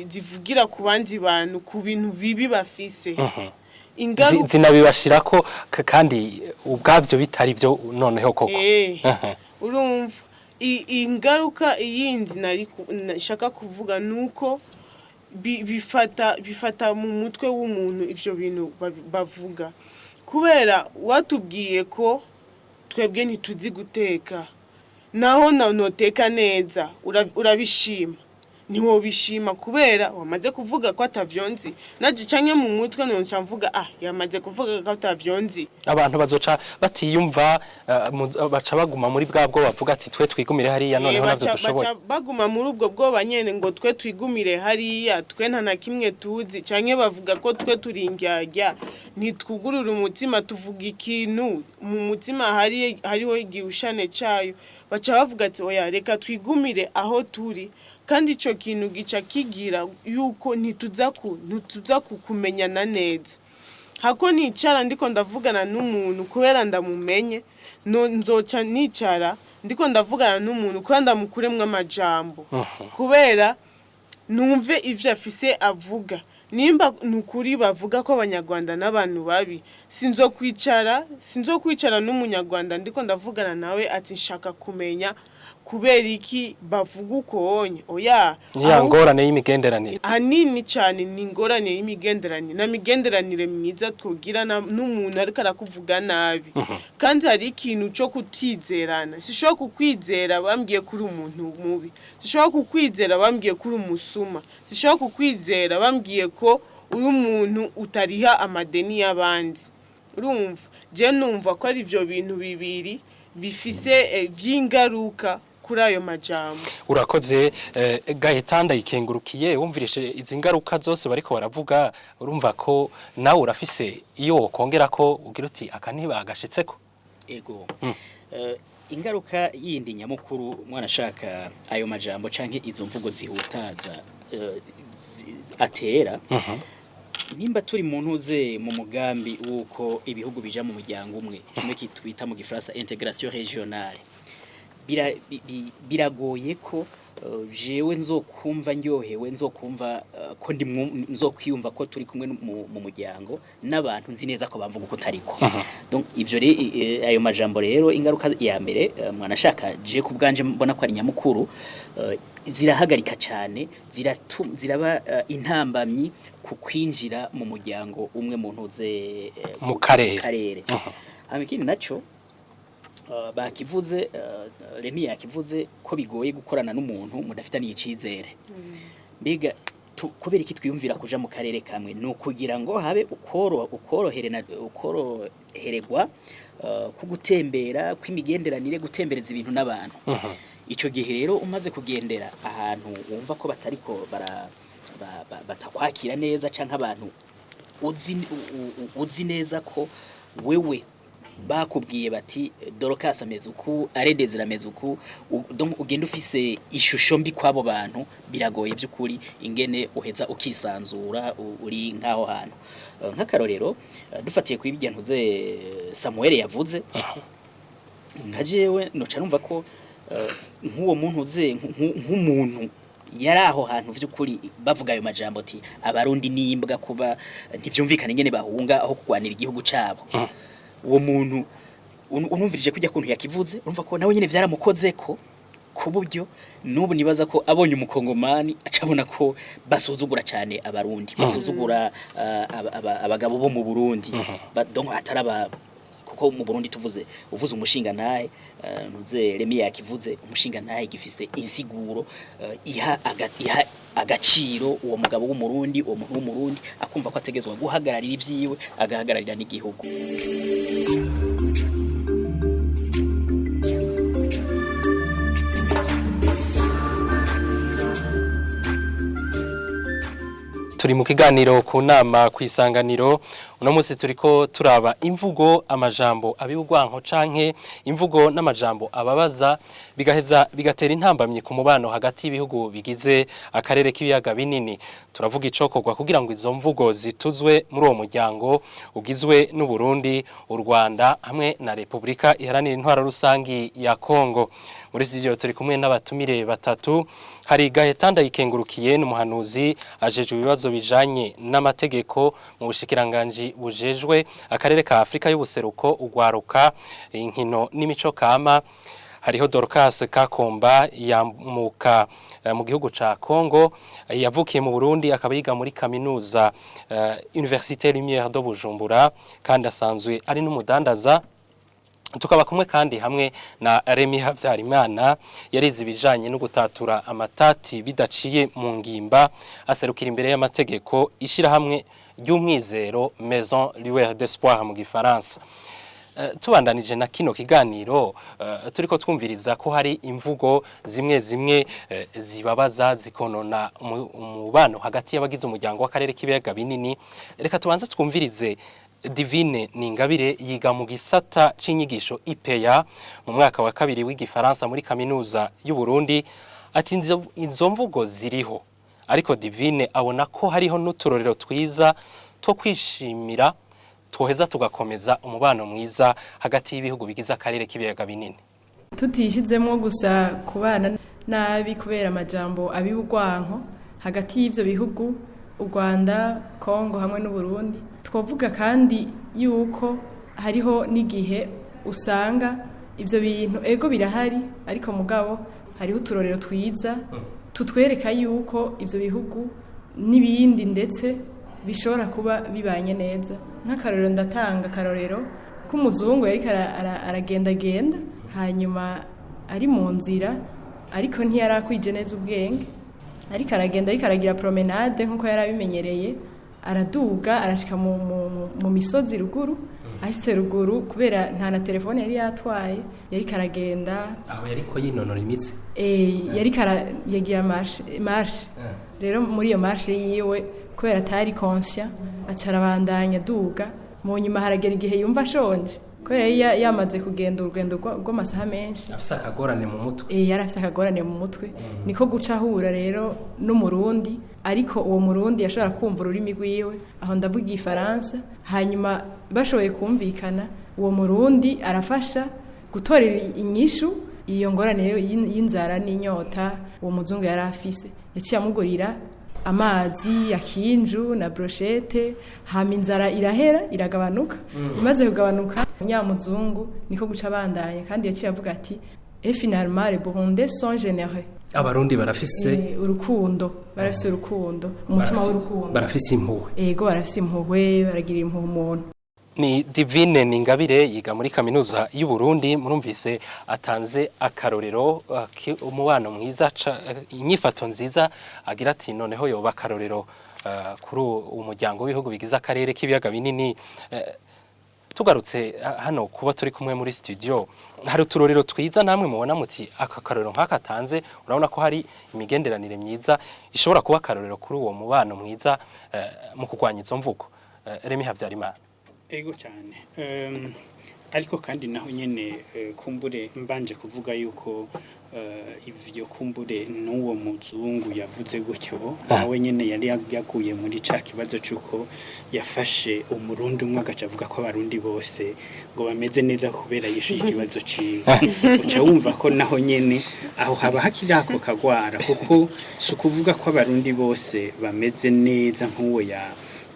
zivugira ku bandi bantu ku bintu bibi bafise zinabibashirako kandi ubwabyo bitari byo noneho koko urumva ingaruka yindi nashaka kuvuga nuko bifata mu mutwe w'umuntu ivyo bintu bavuga kubera watubwiye ko twebwe ntituzi guteka naho noteka neza urabishima ntiwobishima kubera wamaze kuvuga ko atavyonzi naje canke mu mutwe nonca mvuga yamaze kuvuga ko atavyonzi abantu bazoca batiyumva baca baguma muri bwabwo bavuga ati twe twigumire hariya noneho navyo dushoboye baguma muri ubwo bwoba nyene ngo twe twigumire hariya twe nta na kimwe tuzi canke bavuga ko twe turingyarya ntitwugurura umutima tuvuga ikintu mu mutima hariho igihushane cayo baca bavuga ati oya reka twigumire aho turi kandi ico kintu gica kigira yuko ntituza kukumenyana neza hako nicara ndiko ndavugana n'umuntu kubera ndamumenye nzoca nicara ndiko ndavugana n'umuntu kubera ndamukuremwe amajambo kubera numve ivyo afise avuga nimba nukuri bavuga ko abanyarwanda n'abantu babi sinzokwicara n'umunyarwanda ndiko ndavugana nawe ati nshaka kumenya kubera iki bavuga ukonye oya ya ngorane y'imigenderanire hanini cyane ni ingorane y'imigenderanire na migenderanire myiza twogira n'umuntu ariko arakuvuga nabi kandi hari ikintu cyo kutizerana sishobora kukwizera bambwiye kuri umuntu mubi sishobora kukwizera bambwiye kuri umusuma sishobora kukwizera bambwiye ko uri umuntu utariha amadeni y'abandi urumva je numva ko ari byo bintu bibiri bifise by'ingaruka kuri ayo majambo. Urakoze Gahetanda ikengurukiye wumvirishe izi ngaruka zose bariko baravuga urumva ko nawe urafise iyo wokongera ko ugira uti akaniba agashitseko. Ego ingaruka yindi nyamukuru mwana shaka ayo majambo canke izo mvugo zihutaza atera nimba turi muntu uze mu mugambi uko ibihugu bija mu muryango umwe kimwe kitwita mu gifaransa intégration régionale biragoye ko jewe nzokumva ndyohewe nzokumva ko nzokwiyumva ko turi kumwe mu muryango n'abantu nzi neza ko bamvuga uko tariko donc ivyo ayo majambo rero ingaruka ya mbere mwana shaka je kubganje mbona ko ari nyamukuru zirahagarika cyane ziraba intambamyi ku kwinjira mu muryango umwe muntu uze mu karere amikini naco bakivuze Remi yakivuze ko bigoye gukorana n'umuntu mudafitaniye icizere mbega kubera iki twiyumvira kuja mu karere kamwe no kugira ngo habe ukoroherwa ku gutembera kw'imigenderanire gutembereza ibintu n'abantu ico gihe rero umaze kugendera ahantu wumva ko batariko batakwakira neza canke abantu uzi neza ko wewe bakubwiye bati Dorcas ameze uku Aredezira ameze uku donc ugenda ufise ishusho mbi kwabo bantu biragoye by'ukuri ingene uheza ukisanzura uri nkaho hantu nk'akarorero dufatiye kwibijya ntuze Samuel yavuze nkajewe noca numva ko nk'uwo muntu uze nk'umuntu yari aho hantu by'ukuri bavuga ayo majambo ati abarundi nimbwa kuba ntivyumvikana ingene bahunga aho kugwanira igihugu cabo uwo muntu unumvirije kujya kuntu yakivuze urumva ko nawe nyine vyaramukozeko kuburyo nubu nibaza ko abonye umukongomani acabona ko basuzugura cyane abarundi basuzugura abagabo bo mu Burundi donc ataraba kuko mu Burundi uvuze umushinga naye ntuze Remi yakivuze umushinga naye gifise insiguro iha agaciro uwo mugabo w'umurundi uwo muntu w'umurundi akumva ko ategezwa guhagararira ivyiwe agahagararira n'igihugu. Turi mu kiganiro ku nama kwisanganiro uno munsi turiko turaba imvugo amajambo urwanko canke imvugo n'amajambo ababaza bigaheza bigatera intambamye ku mubano hagati y'ibihugu bigize akarere k'ibiyaga binini. Turavuga icokorwa kugira ngo izo mvugo zituzwe muri uwo muryango ugizwe n'u Burundi, u Rwanda hamwe na Republika Iharanira Intwaro Rusangi ya Kongo. Muri studio turi kumwe n'abatumire batatu. Hari Gahetanda ikengurukiye n'umuhanuzi ajejwe ibibazo bijanye n'amategeko mu bushikiranganji bujejwe akarere ka Afrika y'ubuseruko ugwaruka inkino n'imico kama. Hariho Dorcas Kakomba yamuka mu gihugu ca Kongo yavukiye mu Burundi akaba yiga muri kaminuza Université Lumière de Bujumbura kandi asanzwe ari n'umudandaza. Tukaba kumwe kandi hamwe na Remi Havyarimana yarize ibijanye no gutatura amatati bidaciye mu ngimba aserukira imbere y'amategeko ishira hamwe ry'umwizero Maison Lueur d'Espoir mu gifaransa. Tubandanije na kino kiganiro turiko twumviriza ko hari imvugo zimwe zibabaza zikonona umubano hagati y'abagize umuryango w'akarere k'ibiyaga binini. Reka tubanze twumvirize Divine Ningabire yiga mu gisata c'inyigisho IPEA mu mwaka wa kabiri w'igifaransa muri kaminuza y'u Burundi ati izo mvugo ziriho ariko Divine abona ko hariho n'uturorero twiza two kwishimira twoheza tugakomeza umubano mwiza hagati y'ibihugu bigize akarere k'ibiyaga binini. Tutishizemo gusa kubana nabi kubera amajambo urwanko hagati y'ivyo bihugu u Rwanda, Kongo hamwe n'u Burundi. Twovuga kandi yuko hariho n'igihe usanga ivyo bintu ego birahari ariko mugabo hariho uturorero twiza tutwereka yuko ivyo bihugu n'ibindi ndetse bishobora kuba bibanye neza. Nk'akarorero ndatanga akarorero k'umuzungu yariko aragendagenda hanyuma ari mu nzira ariko ntiyarakwije neza ubwenge, ariko aragenda ariko aragira promenade nk'uko yari abimenyereye, araduga arashika mu misozi ruguru. Ashitse ruguru kubera nta na telefone yari yatwaye, yariko aragenda aho yariko yinonora imitsi, yariko yagira marche. Rero muri iyo marche yiwe kubera atari conscient acara abandanya duga, mu nyuma haragera igihe yumva ashonje kubera yamaze kugenda urugendo rw'amasaha menshi, afise akagorane mu mutwe. Yari afise akagorane mu mutwe, niko guca ahura rero n'umurundi, ariko uwo murundi yashobora kumva ururimi rwiwe, aho ndavuga igifaransa. Hanyuma bashoboye kumvikana, uwo murundi arafasha gutorera inyishu iyo ngorane y'inzara n'inyota uwo muzungu yari afise. Yaciye amugurira amazi yakinju na brochette, hama inzara irahera iragabanuka. Imaze kugabanuka umunyamuzungu niko guca abandanya, kandi yaciye avuga ati finalement les Burundais sont généreux. Abarundi barafise urukundo, barafise urukundo, umutima w'urukundo, barafise impuhwe. Ego barafise impuhwe, baragira impuhwe umuntu. Ni Divine Ningabire yiga muri kaminuza y'u Burundi, murumvise atanze akarorero umubano mwiza, inyifato nziza agira ati noneho yoba akarorero kuri umuryango w'ibihugu bigize akarere k'ibiyaga binini. Tugarutse hano kuba turi kumwe muri studio, hari uturorero twiza namwe mubona muti aka karorero nk'aka tanze, urabona ko hari imigenderanire myiza ishobora kuba akarorero kuri uwo mubano mwiza mu kurwanya izo mvugo. Remi Havyarimana. Ego cyane, ariko kandi naho nyene kumbure mbanje kuvuga yuko ivyo kumbure n'uwo muzungu yavuze gutyo, nawe nyene yari yaguye muri ca kibazo cyuko yafashe umurundi umwe agaca avuga ko abarundi bose ngo bameze neza kubera yishuye ikibazo ciwe. Uca wumva ko naho nyene aho haba hakiri ako kagwara, kuko si ukuvuga ko abarundi bose bameze neza nk'uwo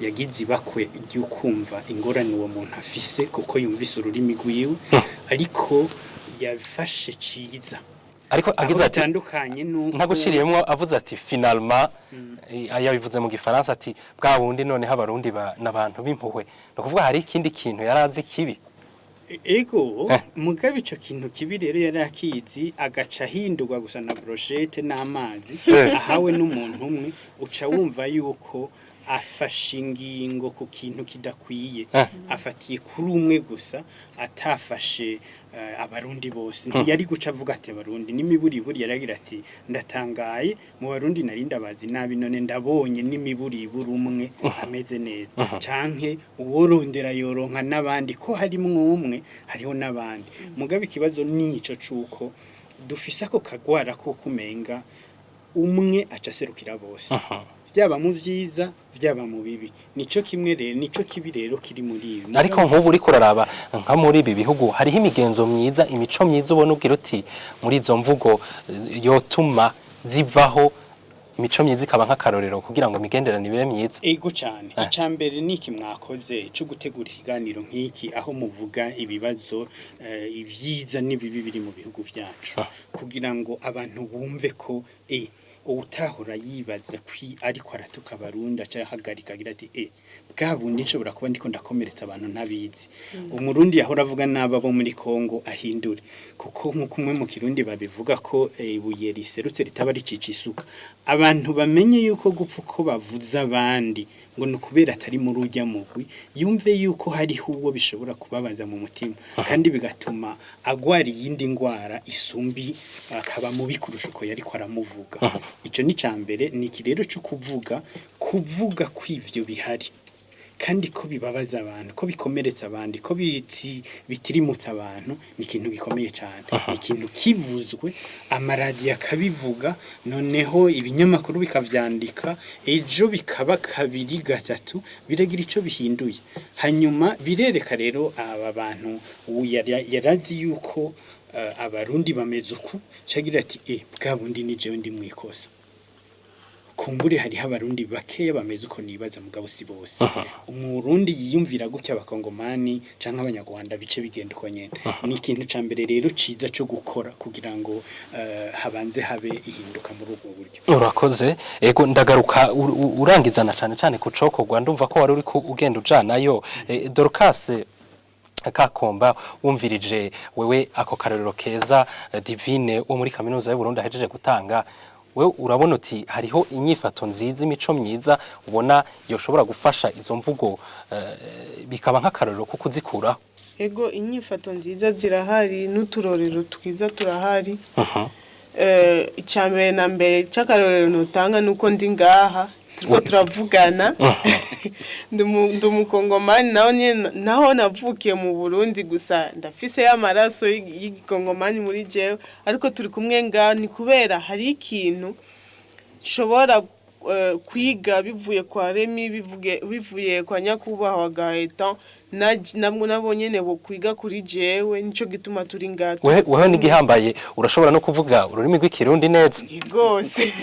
yagize ibakwe ry'ukumva ingorane uwo muntu afise kuko yumvise ururimi rwiwe, ariko yafashe ciza. Ariko agize ati atandukanye nuko ntagushiriyemo avuze ati finalement yabivuze mu gifaransa ati bwa bundi none habarundi n'abantu b'impuhwe, no kuvuga hari ikindi kintu yarazi kibi. Ego mugabe ico kintu kibi rero yari akizi, agaca hindurwa gusa na brochette n'amazi ahawe n'umuntu umwe, uca wumva yuko afashe ingingo ku kintu kidakwiye, afatiye kuri umwe gusa, atafashe abarundi bose. Ntiyari guca avuga ati abarundi n'imiburiburi, yaragira ati ndatangaye mu barundi nari ndabazi nabi, none ndabonye n'imiburiburi umwe ameze neza, canke uworondera yoronka n'abandi, ko harimwo umwe hariho n'abandi. Mugabe ikibazo nico cuko dufise ako kagwara ko kumenga umwe aca serukira bose, byaba mu vyiza byaba mu bibi. Nico kimwe rero, nico kibi rero kiri muri ibi. Ariko nk'ubu uri kuraraba nka muri ibi bihugu hariho imigenzo myiza, imico myiza ubona ubwira uti muri izo mvugo yotuma zivaho, imico myiza ikaba nk'akarorero kugira ngo imigenderanire ibe myiza. Ego cyane. Icambere niki mwakoze cyo gutegura ikiganiro nk'iki, aho muvuga ibibazo ibyiza n'ibibi biri mu bihugu byacu, kugira ngo abantu bumve ko utahora yibaza ariko aratuka abarundi aca hagarika agira ati bwa bundi nshobora kuba ndiko ndakomeretsa abantu nabizi. Umurundi yahora avuga naba bo muri Kongo ahindure, kuko nkuko umwe mu Kirundi babivuga ko ibuye riserutse ritaba ricica isuka. Abantu bamenye yuko gupfa uko bavuza abandi ngo nukubera atari mu rujya mugwi, yumve yuko hariho uwo bishobora kubabaza mu mutima, kandi bigatuma agwara iyindi ngwara isumbi akaba mubi kurusha uko yari ko aramuvuga. Ico ni cambere, ni kirero cyo kuvuga kw'ivyo bihari, kandi ko bibabaza abantu, ko bikomeretsa abandi, ko bitirimutsa abantu, ni ikintu gikomeye cyane. Ni ikintu kivuzwe, amaradiyo akabivuga, noneho ibinyamakuru bikavyandika, ejo bikaba kabiri gatatu, biragira ico bihinduye. Hanyuma birereka rero aba bantu yarazi yuko abarundi bameze uku, cagira ati bwa bundi ni jewe ndi mwikosa. kumbure hariho abarundi bakeya bameze uko nibaza mugabo si bose umurundi yiyumvira gutya abakongomani canke abanyarwanda bice bigenda uko nyene ni ikintu ca mbere rero ciza cyo gukora kugira ngo habanze habe ihinduka muri ubwo buryo. Urakoze ego ndagaruka urangizana cyane cyane ku cokorwa ndumva ko wari uri ugenda ujanayo Dorcas Kakomba wumvirije wewe ako karorero keza Divine wo muri kaminuza y'u Burundi ahejeje gutanga we urabona uti hariho inyifato nziza imico myiza ubona yoshobora gufasha izo mvugo bikaba nk'akarorero kuko uzikuraho. Ego inyifato nziza zirahari n'uturorero twiza turahari. Icyambere na mbere cy'akarorero nutanga nuko ndi ngaha turiko turavugana ndumukongomani naho navukiye mu Burundi gusa ndafise y'amaraso y'igikongomani muri jewe ariko turi kumwe ngaho ni kubera hari ikintu nshobora kwiga bivuye kwa Remi bivuye kwa nyakubahwa Gaetan nabo nyene bo kwiga kuri jewe nico gituma turi ngaho. Wewe nigihambaye urashobora no kuvuga ururimi rw'ikirundi neza rwose.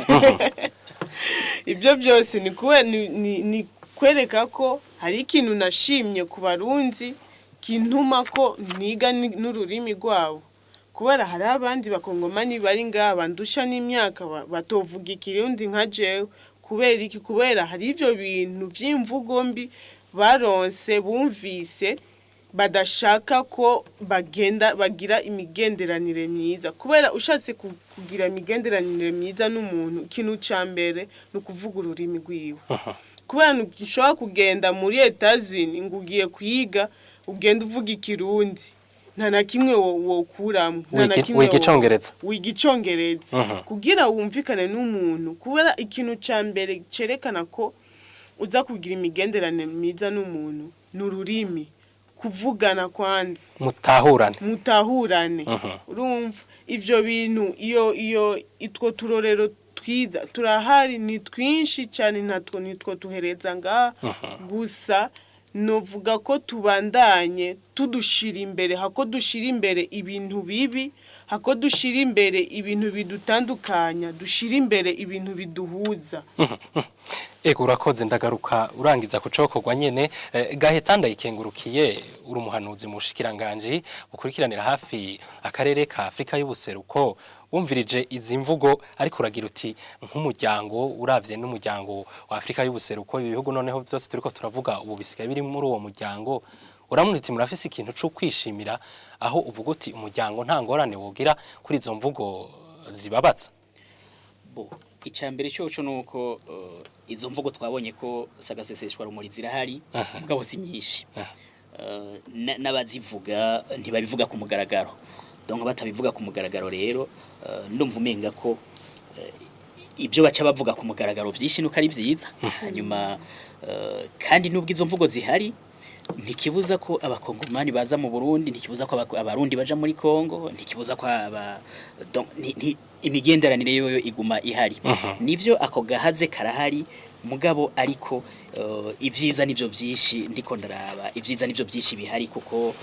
Ibyo byose ni kwereka ko hari ikintu nashimye ku barundi kintuma ko niga n'ururimi rwabo kubera hari abandi bakongomani bari ngaha bandusha n'imyaka batovuga ikirundi nka jewe kubera iki kubera hari ivyo bintu vy'imvugo mbi baronse bumvise badashaka ko bagira imigenderanire myiza kubera ushatse kugira imigenderanire myiza n'umuntu ikintu cambere no kuvuga ururimi rwiwe kubera ntushobora kugenda muri Etats-Unis ngugiye kwiga ugenda uvuga ikirundi nta na kimwe wokuramo nta na kimwe wigicongereza kugira wumvikane n'umuntu kubera ikintu cambere cerekana ko uza kugira imigenderanire myiza n'umuntu n'ururimi kuvugana kwanza mutahurane urumva ivyo bintu iyo itwo turorero twiza turahari ni twinshi cyane nitwo tuhereza ngaha gusa novuga ko tubandanye tudushira imbere hako dushira imbere ibintu bibi hako dushira imbere ibintu bidutandukanya dushira imbere ibintu biduhuza. Ego urakoze ndagaruka urangiza kucokorwa nyene Gaetan ndayikengurukiye uri umuhanuzi mu bushikiranganje ukurikiranira hafi akarere ka Afrika y'ubuseruko wumvirije izi mvugo ariko uragira uti nk'umuryango uravye n'umuryango wa Afrika y'ubuseruko ibihugu noneho byose turiko turavuga ubu bisigaye biri muri uwo muryango uramuniti murafise ikintu cyo kwishimira aho uvuga uti umuryango nta ngorane wogira kuri izo mvugo zibabaza. Icambere cyoco nuko izo mvugo twabonye ko sagaseseshwa rumuri zirahari mugabo si nyinshi n'abazivuga ntibabivuga ku mugaragaro donc batabivuga ku mugaragaro rero ndumva umenga ko ibyo baca bavuga ku mugaragaro vyinshi nuko ari vyiza hanyuma kandi nubwo izo mvugo zihari ntikibuza ko abakongomani baza mu Burundi ntikibuza ko abarundi baja muri Kongo ntikibuza ko imigenderanire yoyo iguma ihari nivyo ako gahaze karahari mugabo ariko ivyiza nivyo vyishi ndiko ndaraba ivyiza nivyo vyishi bihari kuko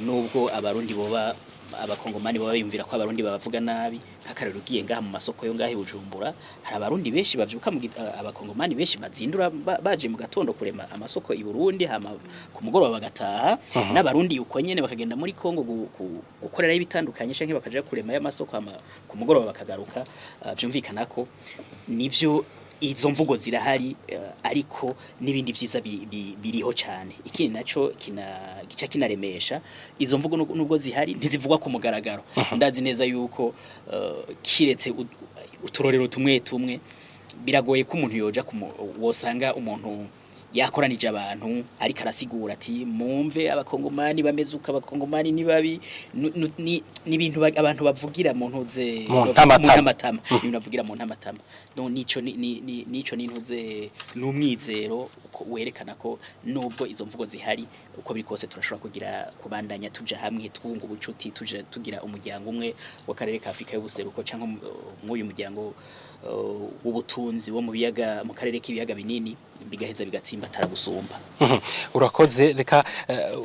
nubwo abarundi boba abakongomani baba yumvira ko abarundi babavuga nabi nk'akarero ugiye ngaha mu masoko yo ngahe Bujumbura hari abarundi benshi bavyuka abakongomani benshi bazindura baje mu gatondo kurema amasoko i Burundi hama ku mugoroba bagataha n'abarundi uko nyene bakagenda muri Kongo gukorera ibitandukanye canke bakaja kurema y'amasoko hama ku mugoroba bakagaruka vyumvikana ko nivyo izo mvugo zirahari ariko nibindi vyiza biriho cyane ikindi naco gica kinaremesha izo mvugo nubwo zihari ntizivugwa ku mugaragaro ndazi neza yuko kiretse uturorero tumwe biragoye ko umuntu yoja wosanga umuntu yakoranije abantu ariko arasigura ati mumve abakongomani bamezuka abakongomani nibabi n'ibintu abantu bavugira mu ntuze mu ntamatama ibintu bavugira mu ntamatama no nico nintuze n'umwizero werekana ko nubwo izo mvugo zihari uko biri kose turashobora kugira kubandanya tuja hamwe twunga ubucuti tuje tugira umuryango umwe w'akarere ka Afrika y'ubuseruko cyangwa nk'uyu muryango ubutunzi wo mu biyaga mu karere k'ibiyaga binini bigaheza bigatsimbatara gusumba. Urakoze reka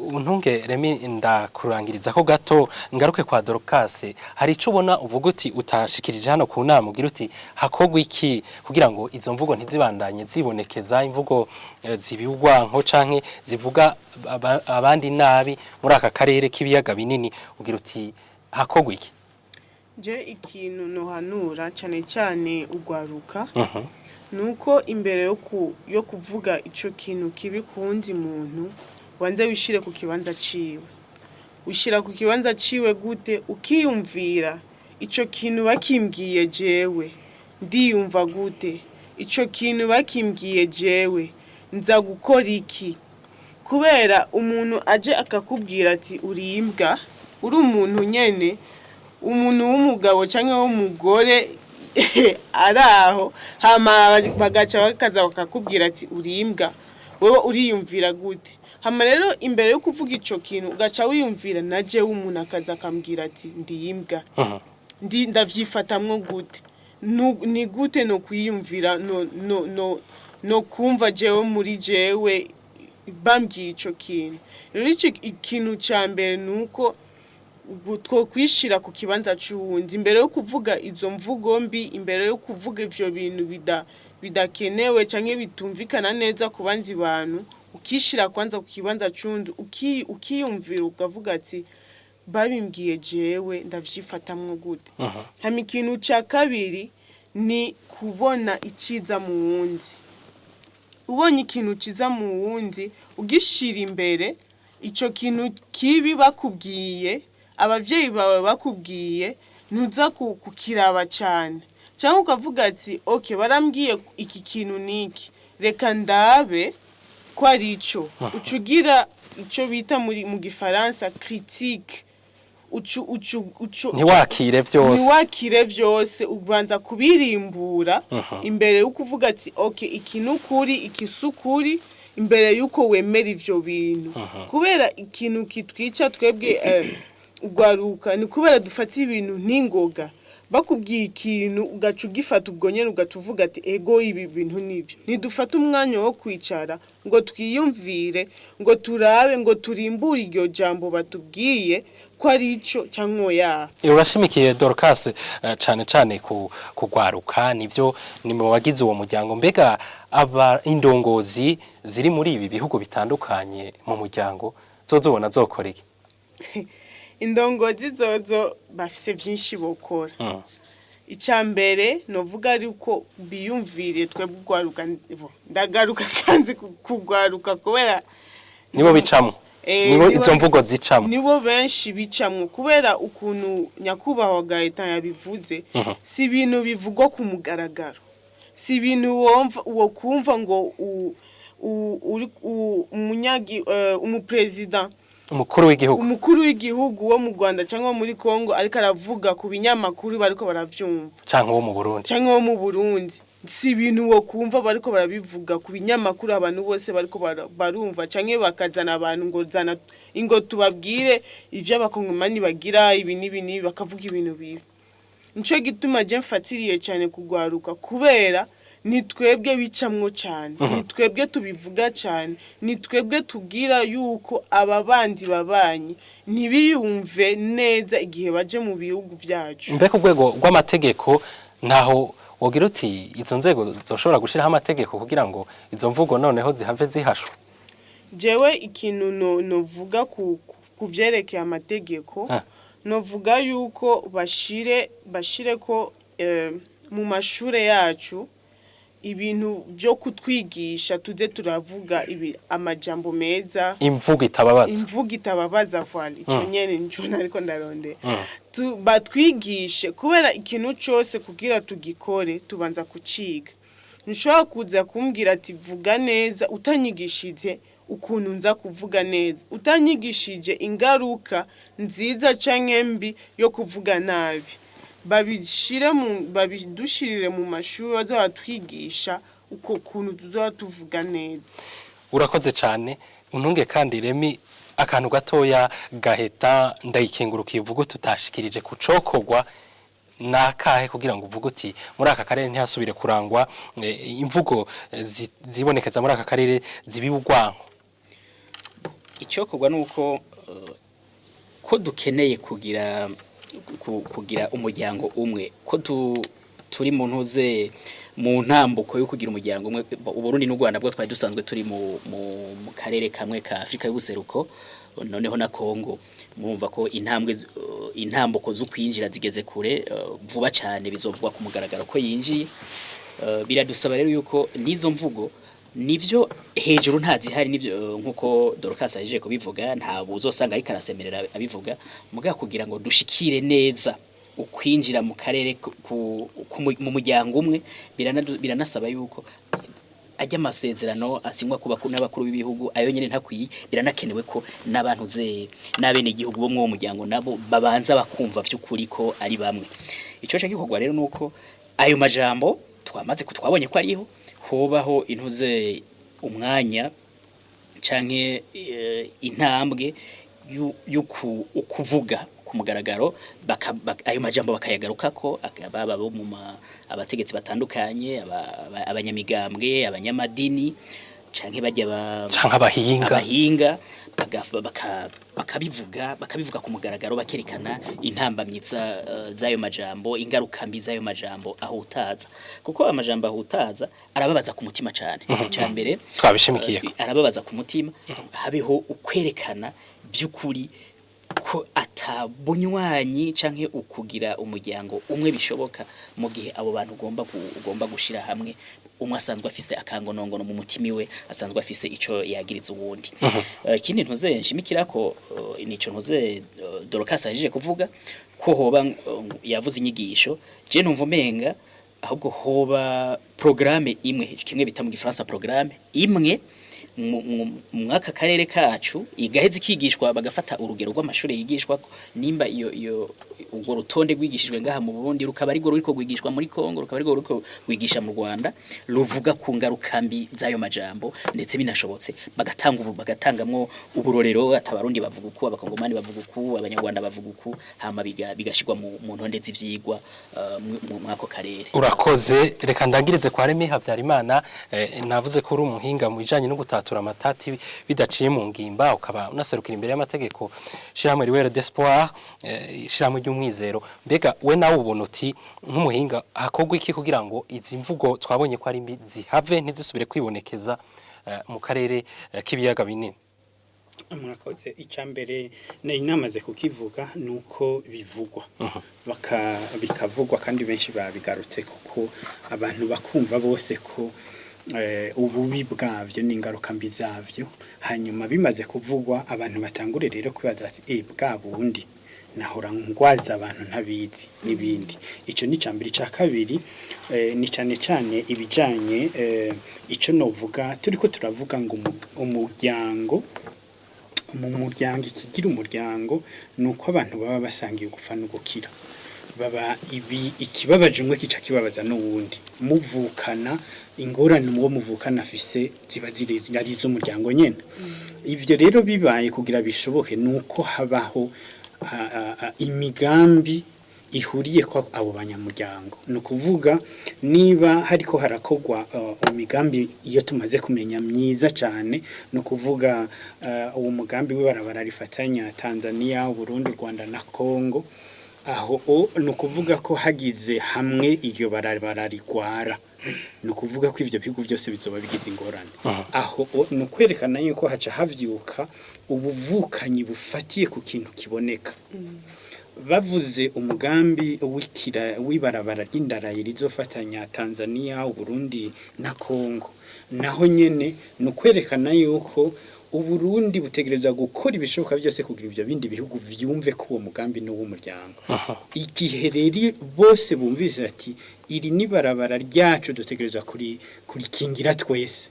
untunge Remi ndakurangiriza ko gato ngaruke kwa Dorcas hari ico ubona uvuga uti utashikirije hano ku nama ugira uti hakogwa iki kugira ngo izo mvugo ntizibandanye zibonekeza imvugo zibigwanko canke zivuga abandi nabi muri aka karere k'ibiyaga binini ugira uti hakogwa iki? Je ikintu nohanura cyane cyane ugwaruka nuko imbere yo kuvuga ico kintu kibi kundi muntu wanze wishire ku kibanza ciwe wishira ku kibanza ciwe gute ukiyumvira ico kintu bakimbwiye jewe ndiyumva gute ico kintu bakimbwiye jewe nza gukora iki kubera umuntu aje akakubwira ati uri imbwa uri umuntu nyene umuntu w'umugabo canke w'umugore araho hama bagaca bakaza bakakubwira ati uri imbwa wewe uriyumvira gute hama rero imbere yo kuvuga ico kintu ugaca wiyumvira naje w'umuntu akaza akambwira ati ndi imbwa ndavyifatamwo gute ni gute no kwiyumvira no kumva jewe muri jewe bambwiye ico kintu rero ikintu ca mbere nuko two kwishira ku kibanza c'uwundi imbere yo kuvuga izo mvugo mbi imbere yo kuvuga ivyo bintu bidakenewe canke bitumvikana neza ku bandi bantu ukishira kwanza ku kibanza c'uwundi ukiyumvira ukavuga ati babimbwiye jewe ndavyifatamwo gute hama ikintu ca kabiri ni kubona iciza mu wundi ubonye ikintu ciza mu wundi ugishira imbere ico kintu kibi bakubwiye abavyeyi bawe bakubwiye ntuza kukiraba cyane cyangwa ukavuga ati okay barambwiye iki kintu niki reka ndabe ko ari ico ucugira ico bita mu gifaransa critique ntiwakire vyose ubanza kubirimbura imbere yo kuvuga ati okay ikintu kuri ikisukuri imbere yuko wemera ivyo bintu kubera ikintu kitwica twebwe ugwaruka ni kubera dufata ibintu n'ingoga bakubwiye ikintu ugaca ugifata ubwo nyene ugaca uvuga ati ego ibi bintu nivyo ntidufata umwanya wo kwicara ngo twiyumvire ngo turabe ngo turimbure iryo jambo batubwiye ko ari ico canke oya. Urashimikiye Dorcas cane cane kugwaruka nivyo ni mu bagize uwo muryango mbega aba indongozi ziri muri ibi bihugu bitandukanye mu muryango zozobona zokora iki? Indongozi zozo bafise byinshi bokora. Icambere novuga ari uko biyumviriye twebwe ugwaruka ndagaruka kanzi kugwaruka kubera nibo bicamwe nibo izo mvugo zicamwe nibo benshi bicamwe kubera ukuntu nyakubahwa Gaeta yabivuze si ibintu bivugwa ku mugaragaro si ibintu wo kumva ngo umunyagi umupresident umukuru w'igihugu wo mu Rwanda cyangwa muri Kongo ariko aravuga ku binyamakuru bariko baravyumva cyangwa wo mu Burundi si ibintu wo kumva bariko barabivuga ku binyamakuru abantu bose bariko barumva canke bakazana abantu ngo zana ingo tubabwire ivyo abakongomani bagira ibi nibi bakavuga ibintu bibi nico gituma je mfatiriye cyane kugwaruka kubera ni twebwe bicamwo cyane ni twebwe tubivuga cyane ni twebwe tubwira yuko ababandi babanye ntibiyumve neza igihe baje mu bihugu byacu mbeko rwego rw'amategeko ntaho wogira uti izo nzego zoshobora gushiraho amategeko kugira ngo izo mvugo noneho zihave zihashwe jewe ikintu novuga ku byerekeye amategeko novuga yuko bashire ko mu mashure yacu ibintu byo kutwigisha tuze turavuga amajambo meza imvugo itababaza vali cyo nyene nico nariko ndaronde batwigishe kubera ikintu cyose kugira tugikore tubanza kuciga nshobora kuza kumbwira ati vuga neza utanyigishije ukuntu nza kuvuga neza utanyigishije ingaruka nziza canke mbi yo kuvuga nabi babidushirire mu mashuri bazo batwigisha uko kuntu tuzoba tuvuga neza. Urakoze cyane untunge kandi Remi akantu gatoya gaheta ndayikengurukiye uvuga tutashikirije kucokorwa nakahe kugira ngo uvuge uti muri aka karere ntihasubire kurangwa imvugo zibonekeza muri aka karere zibiba urwanko. Icokorwa nuko ko dukeneye kugira umuryango umwe, ko turi mu ntuze mu ntambuko yo kugira umuryango umwe. Uburundi n'u Rwanda bwo twari dusanzwe turi mu karere kamwe ka Afrika y'ubuseruko, noneho na Kongo. Murumva ko intambuko zo kwinjira zigeze kure vuba cyane, bizovugwa ku mugaragaro ko yinjiye. Biradusaba rero yuko nizo mvugo nivyo hejuru ntazihari, nivyo nkuko Dorcas aje kubivuga, nta buzosanga ari karasemerera abivuga, muga kugira ngo dushikire neza ukwinjira mu karere mu muryango umwe. Biranasaba yuko ajya amasezerano asinywa ku bakuru n'abakuru b'ibihugu, ayo nyene ntakwiye. Biranakenewe ko n'abantu n'abene igihugu bo mu muryango nabo babanza bakumva by'ukuri ko ari bamwe. Ico gikorwa rero nuko ayo majambo twabonye ko ariho hobaho intuze umwanya canke intambwe ukuvuga ku mugaragaro, ayo majambo bakayagaruka ko baba bo mu abategetsi batandukanye, abanyamigambwe, abanyamadini canke bajya abahinga bakabivuga ku mugaragaro, bakerekana intambamyiza z'ayo majambo, ingaruka mbi z'ayo majambo ahutaza. Kuko amajambo ahutaza arababaza ku mutima cyane. Cyambere twabishimikiye arababaza ku mutima, habeho ukwerekana by'ukuri ko atabunywanyi canke ukugira umuryango umwe bishoboka, mu gihe abo bantu ugomba gushira hamwe. Umwe asanzwe afise akangonongono mu mutima iwe, asanzwe afise ico yagiriza uwundi. Ikindi ntuze nshimikira ko nico ntuze Dorcas aje kuvuga ko hoba yavuze inyigisho, je numva umenga ahubwo hoba programme imwe, kimwe bita mu Gifaransa programme imwe mu aka karere kacu, igaheze ikigishwa, bagafata urugero rw'amashuri yigishwa nimba iyo ubwo rutonde rwigishijwe ngaha mu Burundi rukaba ari go ruriko gwigishwa muri Kongo, rukaba ari go ruriko gwigisha mu Rwanda, ruvuga ku ngaruka mbi z'ayo majambo, ndetse binashobotse bagatangamwo uburorero, atabarundi bavuga uko, abakongomani bavuga uko, abanyarwanda bavuga uko, hama bigashirwa mu ntonde z'ivyigwa mu ako karere. Urakoze, reka ndangirize kwa Remi Havyarimana. Navuze ko uri umuhinga mu bijanye no gutatura amatati bidaciye mu ngimba, ukaba unaserukira imbere y'amategeko shiramwe riwere d'espoir, shiramwe ry'umwizero. Mbega we nawe ubona uti nk'umuhinga hakogwa iki kugira ngo izi mvugo twabonye ko ari mbi zihave ntizisubire kwibonekeza mu karere k'ibiyaga binini? Murakoze. Icambere namaze kukivuga nuko bivugwa bikavugwa kandi benshi babigarutse, kuko abantu bakumva bose ko ububi bwavyo n'ingaruka mbi zavyo. Hanyuma bimaze kuvugwa, abantu batangure rero kwibaza ati bwa bundi nahora ngwaza abantu ntabizi n'ibindi. Ico ni cambere. Ca kabiri ni cane ibijanye ico novuga, turiko turavuga ngo umuryango, mu muryango ikigira umuryango nuko abantu baba basangiye gupfa no gukira, baba ikibabaje umwe kica kibabaza n'uwundi, muvukana ingorane muwo muvukana afise ziba ziri zo muryango nyene. Ivyo rero bibaye kugira bishoboke nuko habaho imigambi ihuriye ko abo banyamuryango. Nukuvuga niba hariko harakogwa imigambi iyo tumaze kumenya myiza cyane, nukuvuga uwo mugambi w'ibarabara rifatanya Tanzania, Burundi, Rwanda na Kongo, aho nukuvuga ko hagize hamwe iryo barabara rigwara, nukuvuga ko ivyo bihugu byose bizoba bigize ingorane. Aho nukwerekana yuko haca havyuka ubuvukanyi bufatiye ku kintu kiboneka. Bavuze umugambi w'ibarabara ry'indarayi rizofatanya Tanzania, Burundi na Kongo, naho nyene nukwerekana yuko Uburundi butegereza gukora ibishoboka byose kugira ivyo bindi bihugu vyumve ko uwo mugambi n'uwo muryango. Igihe rero bose bumvise ati iri ni barabara ryacu dutegereza kurikingira twese,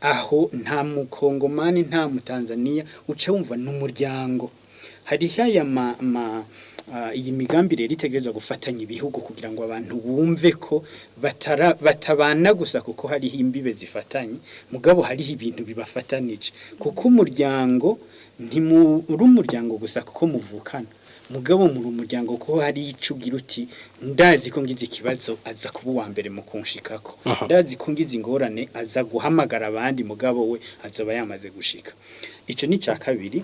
aho nta mukongomani nta mutanzania uca wumva n'umuryango. Hari haya iyi migambi rero itegerezwa gufatanya ibihugu kugira ngo abantu bumve ko batabana gusa kuko hariho imbibe zifatanye mugabo hariho ibintu bibafatanije kuko umuryango ntimuri umuryango gusa kuko muvukana mugabo muri umuryango ko hari icugira uti ndazi ko ngize ikibazo aza kuba uwa mbere mu kunshikako ndazi ko ngize ingorane aza guhamagara abandi mugabo we azoba yamaze gushika ico ni ca kabiri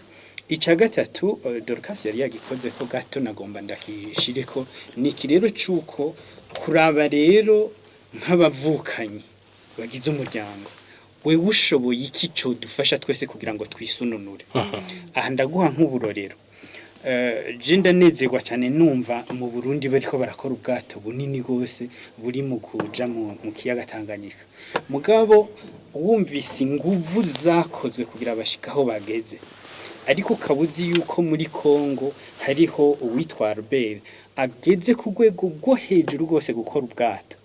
ica gatatu Dorcas yari yagikoze ko gato nagomba ndakishireko ni kirero cuko kuraba rero nk'abavukanyi bagize umuryango we ushoboye iki cyo dufasha twese kugira ngo twisununure aha ndaguha nk'uburorero je ndanezerwa cyane numva mu Burundi bariko barakora ubwato bunini gose buri mu kuja mu kiyaga Tanganyika mugabo wumvise inguvu zakozwe kugira abashikaho bageze ariko kabuzi yuko muri Kongo hariho uwitwa Albert ageze ku rwego rwo hejuru rwose gukora ubwato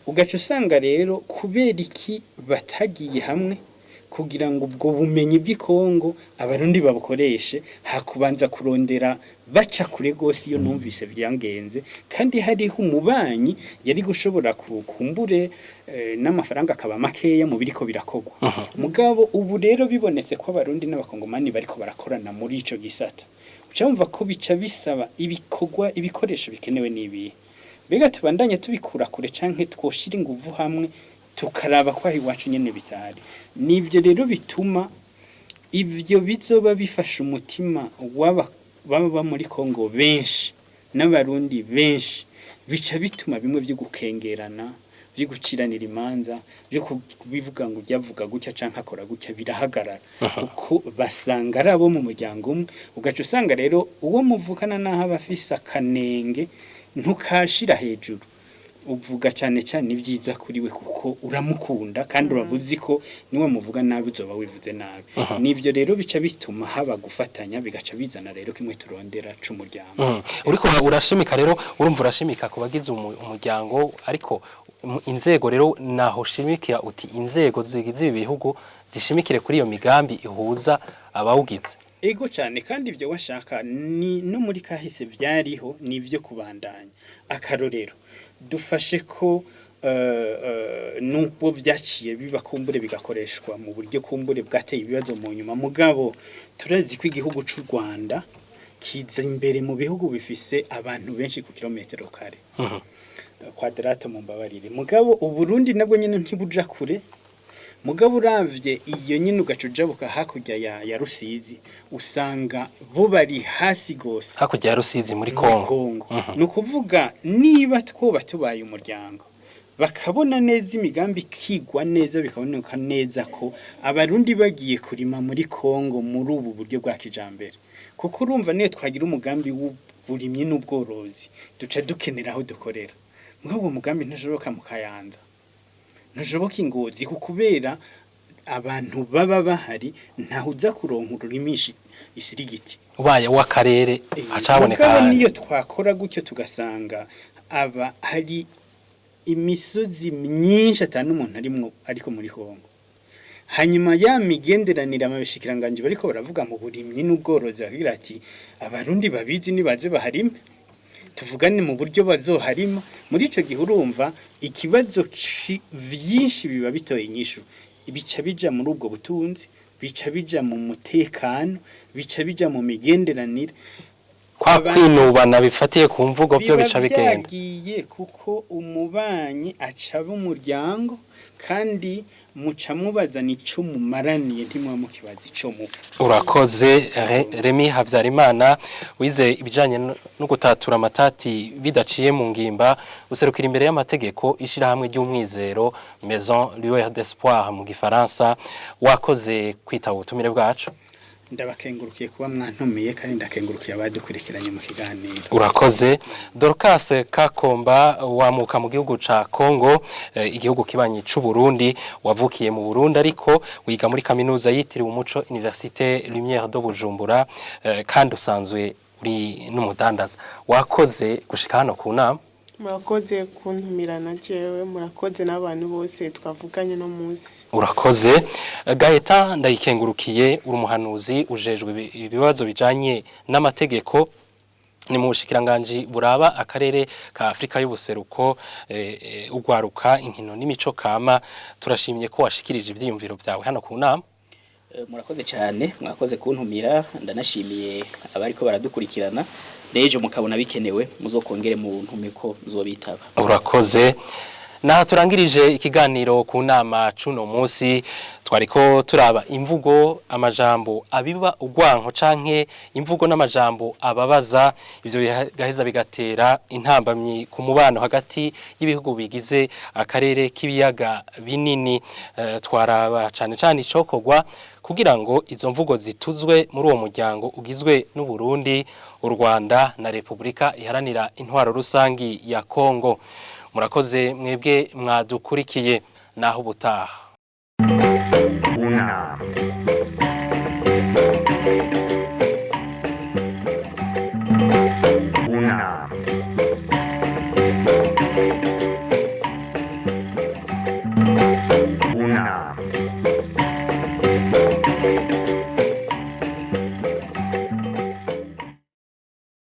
ugaca usanga rero kubera iki batagiye hamwe kugira ngo ubwo bumenyi bw'ikongo abarundi babukoreshe hakubanza kurondera baca kure gose iyo numvise byangenze kandi hariho umubanyi yari gushobora kukumbure n'amafaranga akaba makeya mu biriko birakogwa mugabo ubu rero bibonetse ko abarundi n'abakongomani bariko barakorana muri ico gisata ucamva ko bica bisaba ibikogwa ibikoresho bikenewe n'ibihe bega tubandanye tubikura kure canke twoshira inguvu hamwe tukaraba kwa iwacu nyene bitari nivyo rero bituma ivyo bizoba bifasha umutima baba muri Kongo benshi n'abarundi benshi bica bituma bimwe byo gukengerana byo guciranira imanza byo kubivuga ngo byavuga gutya canke akora gutya birahagarara kuko basanga arabo mu muryango umwe ugaca usanga rero uwo muvukana naho abafisa kanenge ntukashira hejuru uvuga cyane cyane ibyiza kuri we kuko uramukunda kandi urabuzi ko niwe muvuga nabi uzoba wivuze nabi nivyo rero bica bituma haba gufatanya bigaca bizana rero kimwe turondera c'umuryango uriko urashimika rero urumva urashimika kubagize umuryango ariko inzego rero naho shimikira uti inzego zigize ibihugu zishimikire kuri iyo migambi ihuza abawugize ego cyane kandi ibyo washaka ni no muri kahise byariho nivyo kubandanya akarorero dufashe ko nuko byaciye biba kumbure bigakoreshwa mu buryo kumbure bwateye ibibazo mu nyuma mugabo turazi ko igihugu cy'u Rwanda kiza imbere mu bihugu bifise abantu benshi ku kilometero kare kwadrato mu mbabarire mugabo uburundi nabwo nyine ntibuja kure mugabo uravye iyo nyine ugacujabuka hakurya ya Rusizi usanga bo bari hasi gose hakurya ya Rusizi muri Kongo nukuvuga niba twoba tubaye umuryango bakabona neza imigambi kigwa neza bikaboneka neza ko abarundi bagiye kurima muri Kongo muri ubu buryo bwa kijambere kuko urumva niyo twagira umugambi w'uburimyi n'ubworozi duca dukenera aho dukorera mw'ubwo mugambi ntujoboka mu Kayanza ntujoboka ingozi kubera abantu baba bahari ntahuza kuronka ururimishi isirigiti ubaye w'akarere acaboneka niyo twakora gutyo tugasanga aba hari imisozi myinshi atanu umuntu arimwo ariko muri Kongo hanyuma ya migenderanira amabishikiranganje bariko baravuga mu burimyi n'ubworozi bagira ati abarundi babizi nibaze baharime tuvugane mu buryo bazoharima muri ico gihe urumva ikibazo vyinshi biba bitoye inyishu bica bija muri ubwo butunzi bica bija mu mutekano bica bija mu migenderanire kwa kwinubana bifatiye ku mvugo byo bica bigenda kuko umubanyi acaba umuryango kandi muca mubazana ico mumaraniye ntimwa mukibaza ico mupfa urakoze Remy Habyarimana wize ibijanye no gutatura amatati bidaciye mu ngimba userukira imbere y'amategeko ishira hamwe ry'umwizero Maison Lueur d'Espoir mu gifaransa wakoze kwita ubutumire bwacu ndabakengurukiye kuba mwantumiye kandi ndakengurukiye abadukurikiranye mu kiganiro urakoze Dorcas Kakomba wamuka mu gihugu ca Kongo igihugu kibanyi c'u Burundi wavukiye mu Burundi ariko wiga muri kaminuza yitiriwe umuco Université Lumière de Bujumbura kandi usanzwe uri n'umudandaza wakoze gushika hano ku nama murakoze kuntumirana jewe murakoze n'abantu bose twavuganye no munsi urakoze Gaeta ndayikengurukiye uri umuhanuzi ujejwe ibibazo bijanye n'amategeko ni mu bushikiranganje buraba akarere ka Afrika y'ubuseruko ugwaruka inkino n'imico kama. Turashimye ko washikirije ivyiyumviro byawe hano ku nama. Murakoze cyane, mwakoze kuntumira, ndanashimiye abariko baradukurikirana. Nejo mukabona bikenewe muzokongere mu ntumiko nzobitaba. Urakoze. Na turangirije ikiganiro ku nama cuno munsi twariko turaba imvugo, amajambo abiba urwanko canke imvugo n'amajambo ababaza. Ivyo gaheza bigatera intambamyi ku mubano hagati y'ibihugu bigize akarere k'ibiyaga binini. Twaraba cane cane icokorwa kugira ngo izo mvugo zituzwe muri uwo muryango ugizwe n'u Burundi, u Rwanda na Republika iharanira intwaro rusangi ya Kongo. Murakoze mwebwe mwadukurikiye naho ubutaha.